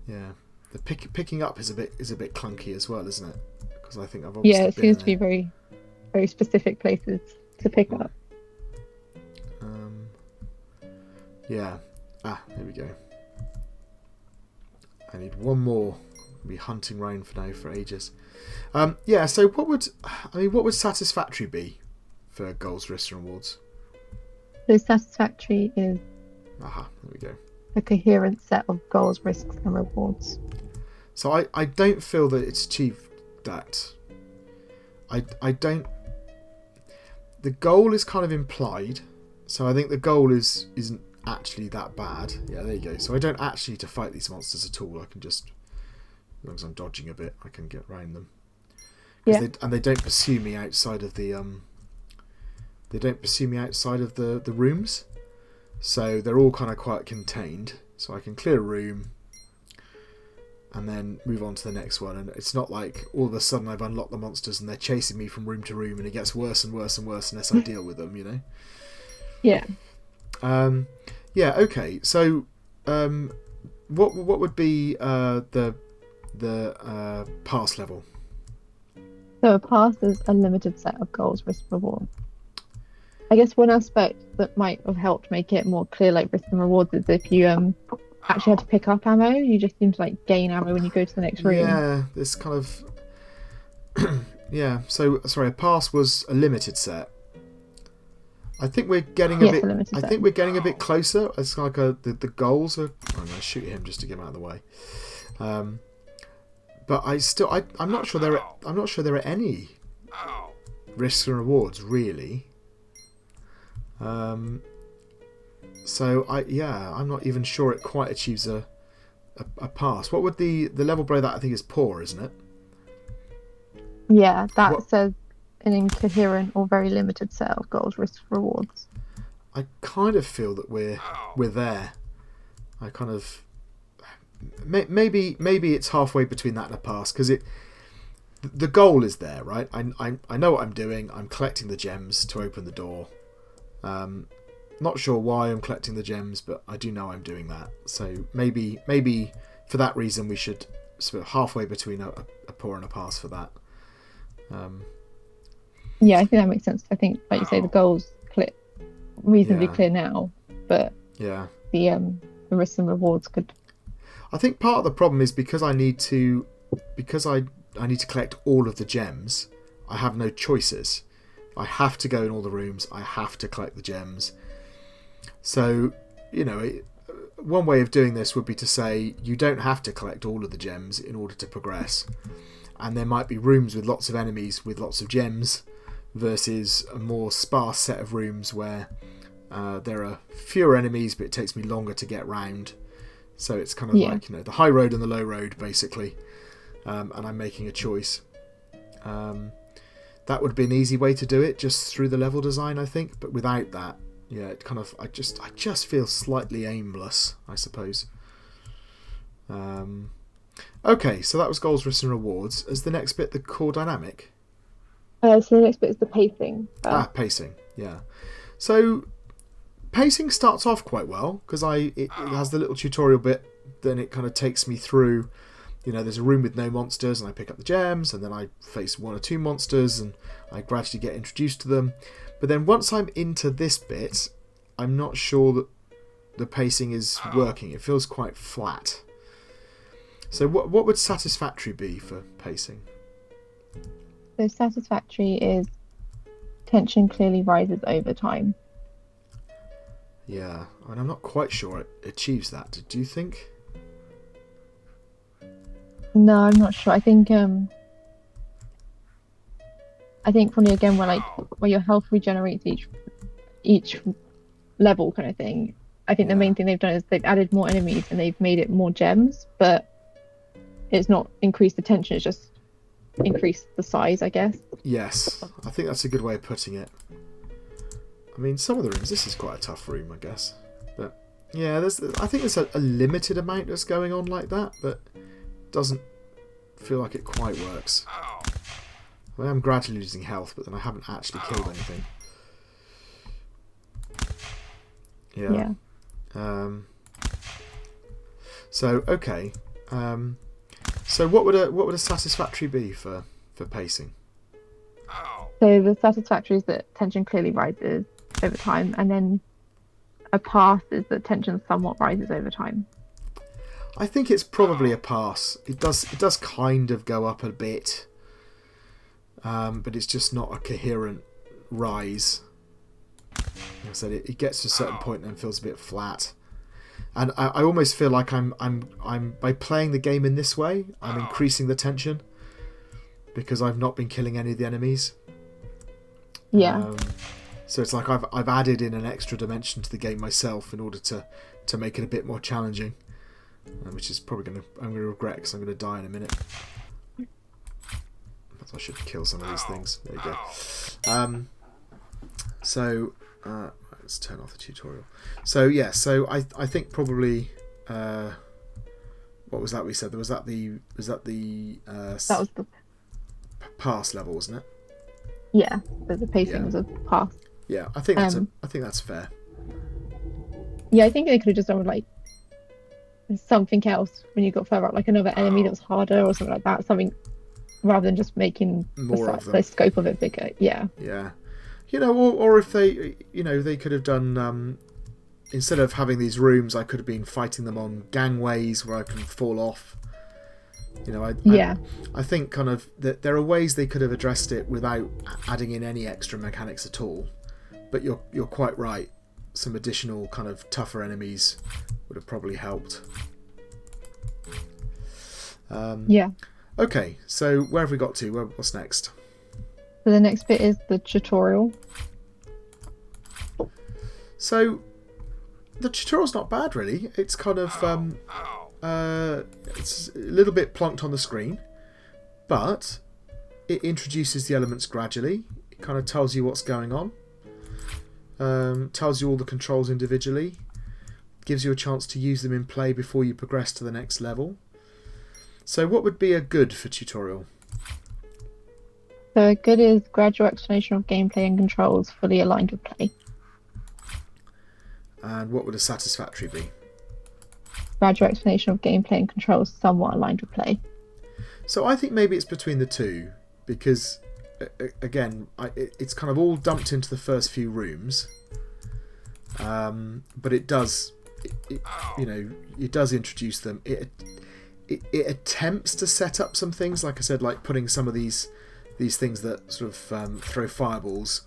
Yeah, the picking up is a bit clunky as well, isn't it? Because I think I've obviously it seems to be very, very specific places to pick up. Yeah. There we go. I need one more. I'll be hunting around for ages. Yeah. So what would satisfactory be for goals, risks, and rewards? So satisfactory is. There we go. A coherent set of goals, risks, and rewards. So I don't feel that it's achieved that. I don't. The goal is kind of implied, so I think the goal isn't actually that bad. Yeah, there you go. So I don't actually need to fight these monsters at all. I can just, as long as I'm dodging a bit, I can get around them. Yeah. They don't pursue me outside of the the rooms. So they're all kind of quite contained. So I can clear a room and then move on to the next one. And it's not like all of a sudden I've unlocked the monsters and they're chasing me from room to room and it gets worse and worse and worse unless I deal with them, Yeah. Yeah, okay. So what would be the pass level? So a pass is a limited set of goals, risk, reward. I guess one aspect that might have helped make it more clear, like risks and rewards, is if you actually had to pick up ammo. You just seem to like gain ammo when you go to the next room. Yeah, this kind of yeah. So sorry, a pass was a limited set. I think we're getting a bit. I think we're getting a bit closer. It's like the goals are. I'm going to shoot him just to get him out of the way. But I'm not sure there are any risks and rewards really. So I'm not even sure it quite achieves a pass. What would the level below that? I think is poor, isn't it? Yeah, that says an incoherent or very limited set of goals, risks, rewards. I kind of feel that we're there. I kind of maybe it's halfway between that and a pass because the goal is there, right? I know what I'm doing. I'm collecting the gems to open the door. Not sure why I'm collecting the gems, but I do know I'm doing that. So maybe for that reason we should sort of halfway between a poor and a pass for that. Yeah, I think that makes sense. I think, like you say, the goals reasonably clear now, but the risks and rewards could. I think part of the problem is because I need to collect all of the gems. I have no choices. I have to go in all the rooms. I have to collect the gems. So, one way of doing this would be to say you don't have to collect all of the gems in order to progress. And there might be rooms with lots of enemies with lots of gems versus a more sparse set of rooms where there are fewer enemies but it takes me longer to get round. So it's kind of like the high road and the low road basically. And I'm making a choice. That would be an easy way to do it, just through the level design, I think. But without that, it kind of I just feel slightly aimless, I suppose. Okay, so that was goals, risks, and rewards. Is the next bit the core dynamic? So the next bit is the pacing. Pacing. Yeah. So pacing starts off quite well because it has the little tutorial bit. Then it kind of takes me through. There's a room with no monsters and I pick up the gems and then I face 1 or 2 monsters and I gradually get introduced to them. But then once I'm into this bit, I'm not sure that the pacing is working. It feels quite flat. So what would satisfactory be for pacing? So satisfactory is tension clearly rises over time. Yeah, and I'm not quite sure it achieves that. Do you think? No, I'm not sure. I think probably again where your health regenerates each level kind of thing. I think the main thing they've done is they've added more enemies and they've made it more gems, but it's not increased the tension, it's just increased the size, I guess. Yes, I think that's a good way of putting it. I mean, some of the rooms, this is quite a tough room, I guess. But yeah, I think there's a limited amount that's going on like that, but it doesn't feel like it quite works. I am gradually losing health, but then I haven't actually killed anything. Yeah. So okay. So what would a satisfactory be for pacing? So the satisfactory is that tension clearly rises over time, and then a pass is that tension somewhat rises over time. I think it's probably a pass. It does kind of go up a bit, but it's just not a coherent rise. Like I said, it gets to a certain point and feels a bit flat. And I almost feel like I'm by playing the game in this way, I'm increasing the tension because I've not been killing any of the enemies. Yeah. So it's like I've added in an extra dimension to the game myself in order to make it a bit more challenging, which is probably I'm gonna regret because I'm gonna die in a minute. But I should kill some of these things. There you go. So let's turn off the tutorial. So yeah, so I think probably what was that we said? Was that the That was the pass level, wasn't it? Yeah, but the pacing was a pass. Yeah, I think that's fair. Yeah, I think they could have just done with like something else when you got further up, like another enemy that was harder or something like that. Something rather than just making more of them. The scope of it bigger. Yeah. Yeah. You know, or if they, they could have done, instead of having these rooms, I could have been fighting them on gangways where I can fall off. I think kind of that there are ways they could have addressed it without adding in any extra mechanics at all. But you're quite right. Some additional kind of tougher enemies would have probably helped. Yeah. Okay, so where have we got to? What's next? So the next bit is the tutorial. So the tutorial's not bad, really. It's kind of it's a little bit plonked on the screen, but it introduces the elements gradually. It kind of tells you what's going on, tells you all the controls individually, gives you a chance to use them in play before you progress to the next level. So what would be a good for tutorial? So a good is gradual explanation of gameplay and controls fully aligned with play. And what would a satisfactory be? Gradual explanation of gameplay and controls somewhat aligned with play. So I think maybe it's between the two, because again, it's kind of all dumped into the first few rooms, but it does introduce them. It attempts to set up some things, like I said, like putting some of these things that sort of throw fireballs.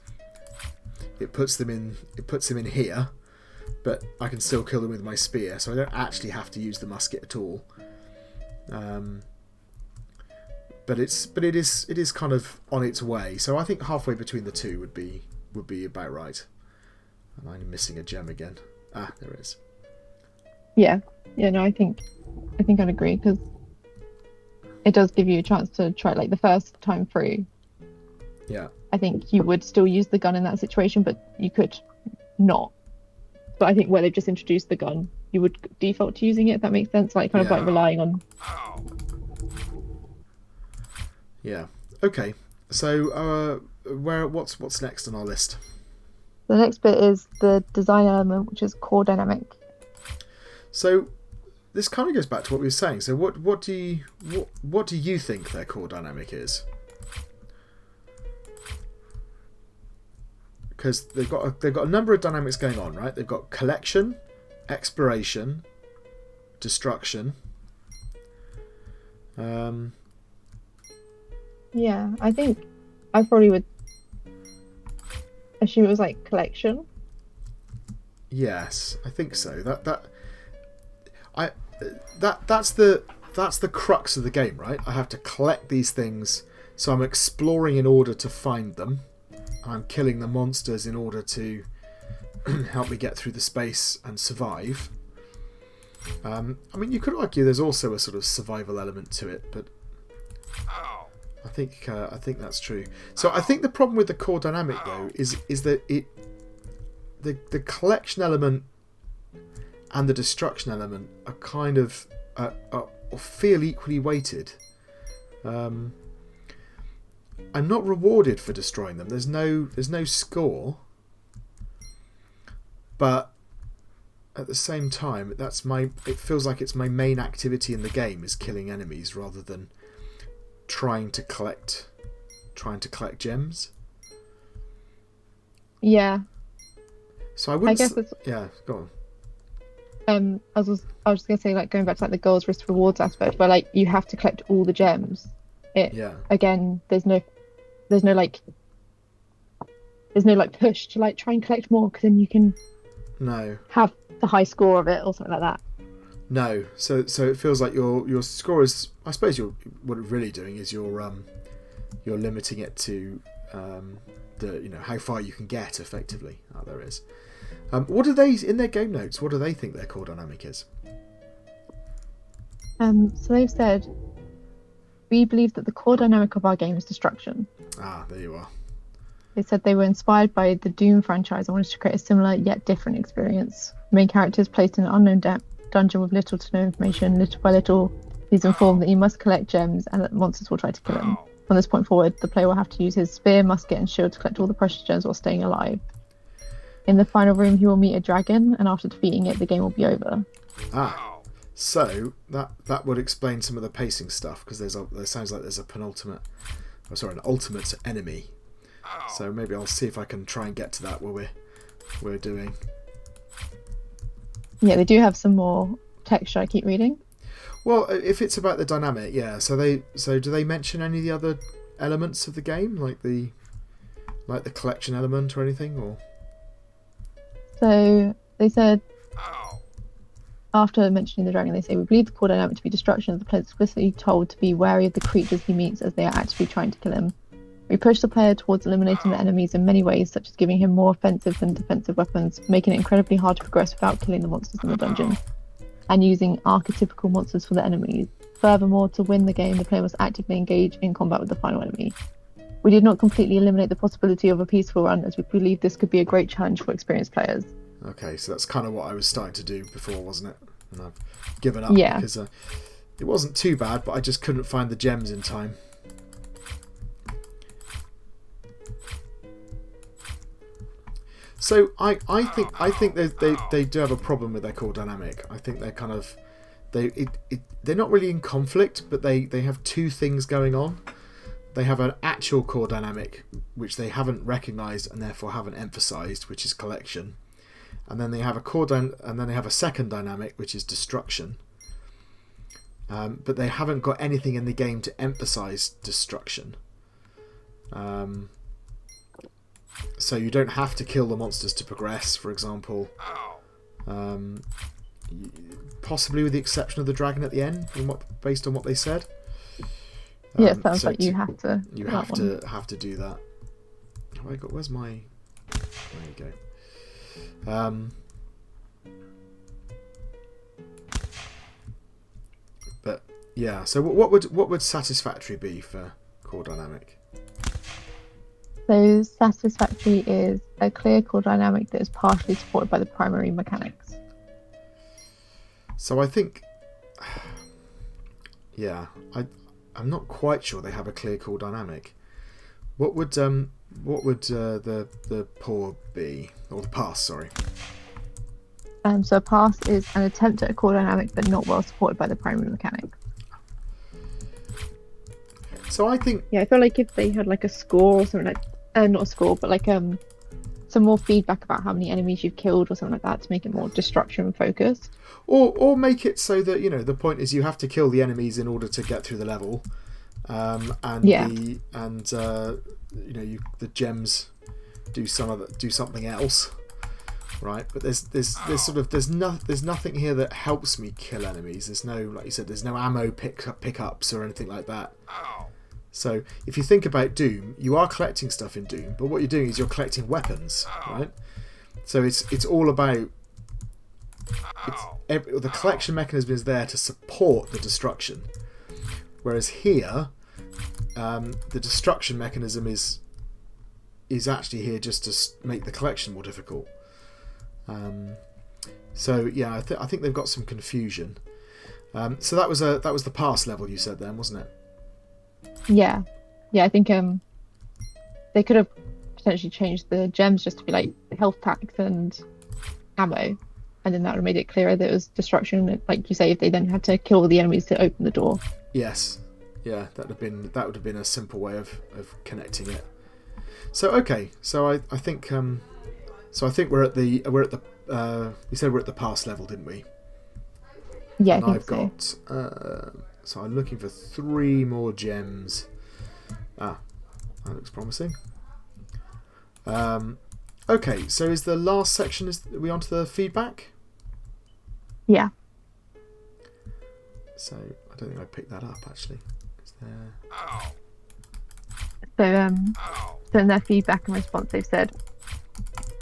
It puts them in here, but I can still kill them with my spear, so I don't actually have to use the musket at all. But it is kind of on its way. So I think halfway between the two would be about right. And I'm missing a gem again. Ah, there it is. Yeah. No, I think I'd agree, because it does give you a chance to try, like the first time through. Yeah. I think you would still use the gun in that situation, but you could not. But I think where they've just introduced the gun, you would default to using it, if that makes sense. Like kind of like relying on. Yeah. Okay. So what's next on our list? The next bit is the design element, which is core dynamic. So this kind of goes back to what we were saying. So what do you think their core dynamic is? Because they've got a number of dynamics going on, right? They've got collection, exploration, destruction. Yeah, I think I probably would assume it was like collection. Yes, I think so. That's the crux of the game, right? I have to collect these things, so I'm exploring in order to find them. I'm killing the monsters in order to help me get through the space and survive. I mean, you could argue there's also a sort of survival element to it, but I think that's true. So I think the problem with the core dynamic though is that the collection element and the destruction element are kind of feel equally weighted. I'm not rewarded for destroying them. There's no score, but at the same time, it feels like it's my main activity in the game is killing enemies rather than trying to collect gems. Yeah. So I wouldn't. I guess it's, yeah, go on. I was just gonna say, like, going back to like the goals versus rewards aspect, where like you have to collect all the gems. Again, there's no like push to like try and collect more, because then you can have the high score of it or something like that. No, so it feels like your score is, I suppose what you're really doing is you're limiting it to how far you can get effectively. There is. What do they, in their game notes, what do they think their core dynamic is? So they've said, we believe that the core dynamic of our game is destruction. Ah, there you are. They said they were inspired by the Doom franchise and wanted to create a similar yet different experience. The main character is placed in an unknown dungeon with little to no information. Little by little, he's informed that he must collect gems and that monsters will try to kill him. From this point forward, the player will have to use his spear, musket and shield to collect all the precious gems while staying alive. In the final room, he will meet a dragon, and after defeating it, the game will be over. So that would explain some of the pacing stuff, because there sounds like there's an ultimate enemy. So maybe I'll see if I can try and get to that while we're doing. Yeah, they do have some more text. Should I keep reading? Well, if it's about the dynamic, yeah. So do they mention any of the other elements of the game, like the collection element or anything, or? So they said, after mentioning the dragon, they say, we believe the core dynamic to be destruction, as the player is explicitly told to be wary of the creatures he meets as they are actively trying to kill him. We push the player towards eliminating the enemies in many ways, such as giving him more offensive than defensive weapons, making it incredibly hard to progress without killing the monsters in the dungeon, and using archetypical monsters for the enemies. Furthermore, to win the game, the player must actively engage in combat with the final enemy. We did not completely eliminate the possibility of a peaceful run, as we believe this could be a great challenge for experienced players. Okay, so that's kind of what I was starting to do before, wasn't it? And I've given up because it wasn't too bad, but I just couldn't find the gems in time. So I think they do have a problem with their core dynamic. I think they're kind of they're not really in conflict, but they have two things going on. They have an actual core dynamic which they haven't recognised and therefore haven't emphasised, which is collection, and then they have a second dynamic which is destruction. But they haven't got anything in the game to emphasise destruction. So you don't have to kill the monsters to progress, for example. Possibly with the exception of the dragon at the end, based on what they said. Yeah, it sounds like you have to. You have to do that. Where's my? There you go. But yeah, so what would satisfactory be for core dynamic? So satisfactory is a clear core dynamic that is partially supported by the primary mechanics. So I think, yeah, I'm not quite sure they have a clear core dynamic. What would the poor be, or the pass? Sorry. So a pass is an attempt at a core dynamic, but not well supported by the primary mechanics. So I think, yeah, I feel like if they had like a score or something like, not a score, but like some more feedback about how many enemies you've killed or something like that to make it more destruction focused. Or make it so that, you know, the point is you have to kill the enemies in order to get through the level, and the gems do something else, right? But there's nothing here that helps me kill enemies. There's no, like you said, there's no ammo pickups or anything like that. So if you think about Doom, you are collecting stuff in Doom, but what you're doing is you're collecting weapons, right? So it's all about the collection mechanism is there to support the destruction, whereas here the destruction mechanism is actually here just to make the collection more difficult. So yeah, I think they've got some confusion. So that was the pass level you said then, wasn't it? Yeah, I think they could have potentially changed the gems just to be like health packs and ammo, and then that would have made it clearer that it was destruction. Like you say, if they then had to kill the enemies to open the door. Yes, yeah, that would have been a simple way of connecting it. So okay, so I think we're at the we said we're at the pass level, didn't we? Yeah, and I think I've got so I'm looking for 3 more gems. That looks promising. Okay, so is the last section, are we onto the feedback? Yeah. So I don't think I picked that up actually. Is there... So in their feedback and response, they've said,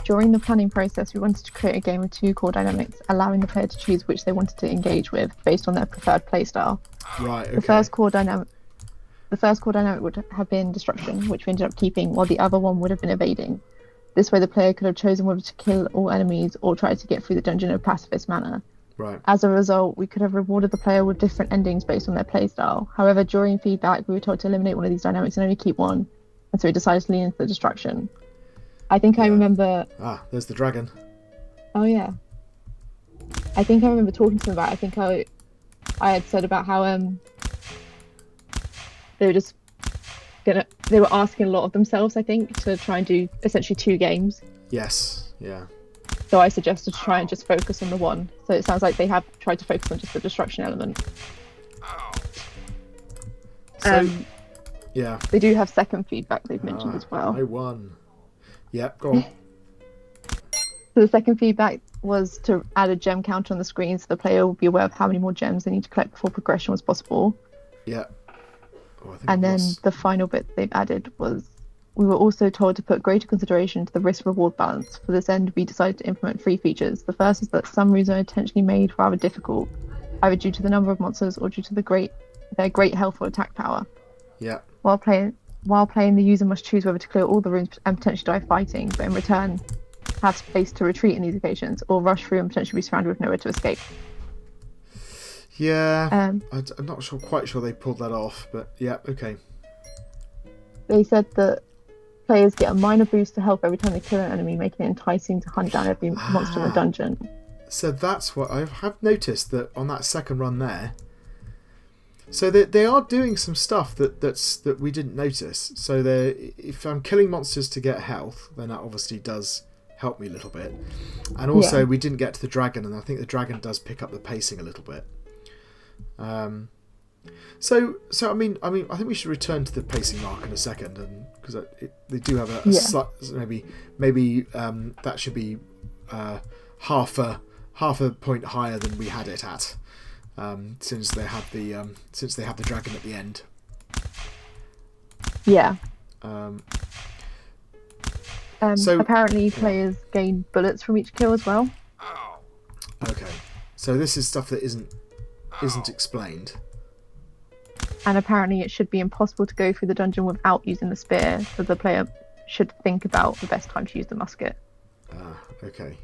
during the planning process, we wanted to create a game with 2 core dynamics, allowing the player to choose which they wanted to engage with based on their preferred playstyle. Right. Okay. The first core dynamic would have been destruction, which we ended up keeping, while the other one would have been evading. This way, the player could have chosen whether to kill all enemies or try to get through the dungeon in a pacifist manner. Right. As a result, we could have rewarded the player with different endings based on their playstyle. However, during feedback, we were told to eliminate one of these dynamics and only keep one, and so we decided to lean into the destruction. I think I remember... there's the dragon. Oh, yeah. I think I remember talking to them about it. I think I had said about how they were just they were asking a lot of themselves, I think, to try and do essentially 2 games. Yes, yeah. So I suggested to try and just focus on the one. So it sounds like they have tried to focus on just the destruction element. So, yeah. They do have second feedback they've mentioned as well. I won. Yeah, go on. So the second feedback was to add a gem counter on the screen so the player will be aware of how many more gems they need to collect before progression was possible. Yeah. And then the final bit they've added was, we were also told to put greater consideration to the risk-reward balance. For this end, we decided to implement 3 features. The first is that some rooms are intentionally made rather difficult, either due to the number of monsters or due to their great health or attack power. Yeah. While playing, the user must choose whether to clear all the rooms and potentially die fighting, but in return have space to retreat in these occasions, or rush through and potentially be surrounded with nowhere to escape. Yeah, I'm not quite sure they pulled that off, but yeah, okay. They said that players get a minor boost to health every time they kill an enemy, making it enticing to hunt down every monster in the dungeon. So that's what I have noticed, that on that second run there. So they are doing some stuff that we didn't notice. So if I'm killing monsters to get health, then that obviously does help me a little bit. And also we didn't get to the dragon, and I think the dragon does pick up the pacing a little bit. So I mean, I think we should return to the pacing mark in a second, and because they do have a slight, maybe that should be half a point higher than we had it at, since they have the dragon at the end. Yeah. So apparently players gain bullets from each kill as well. Okay, so this is stuff that isn't explained. And apparently it should be impossible to go through the dungeon without using the spear, so the player should think about the best time to use the musket. Okay.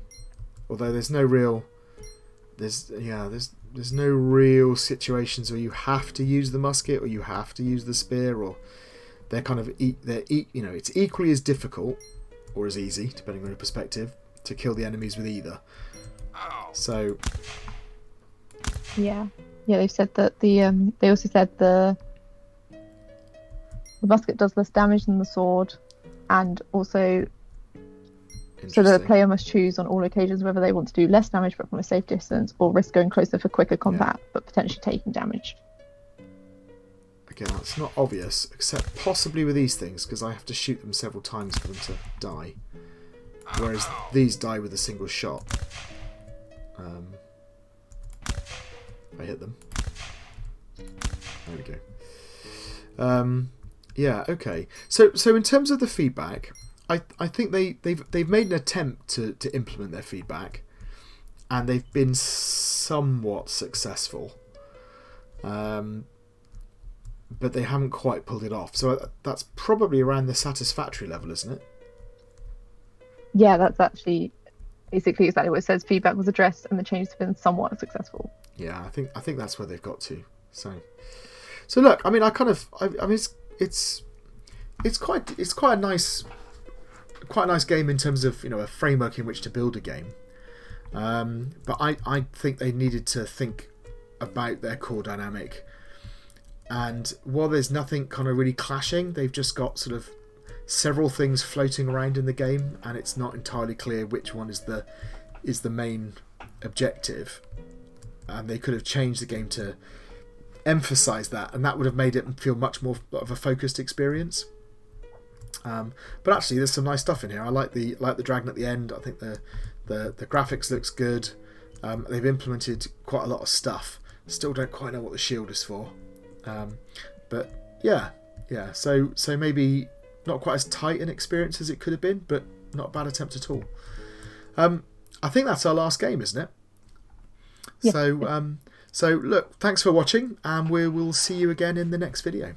Although there's no real situations where you have to use the musket or you have to use the spear, or they're kind of it's equally as difficult or as easy, depending on your perspective, to kill the enemies with either. So yeah, they've said that they also said the musket does less damage than the sword, and also So the player must choose on all occasions whether they want to do less damage but from a safe distance, or risk going closer for quicker combat but potentially taking damage. Again, that's not obvious, except possibly with these things, because I have to shoot them several times for them to die. Whereas these die with a single shot. I hit them. There we go. Yeah, okay. So in terms of the feedback, I think they've made an attempt to implement their feedback, and they've been somewhat successful. But they haven't quite pulled it off. So that's probably around the satisfactory level, isn't it? Yeah, that's actually basically exactly what it says. Feedback was addressed and the changes have been somewhat successful. Yeah, I think that's where they've got to. So look, I mean, I mean, it's quite a nice game in terms of, you know, a framework in which to build a game. But I think they needed to think about their core dynamic. And while there's nothing kind of really clashing, they've just got sort of several things floating around in the game, and it's not entirely clear which one is the main objective. And they could have changed the game to emphasize that, and that would have made it feel much more of a focused experience. But actually, there's some nice stuff in here. I like the dragon at the end. I think the graphics looks good. They've implemented quite a lot of stuff. Still don't quite know what the shield is for. But yeah. So maybe not quite as tight an experience as it could have been, but not a bad attempt at all. I think that's our last game, isn't it? Yeah. So look, thanks for watching, and we will see you again in the next video.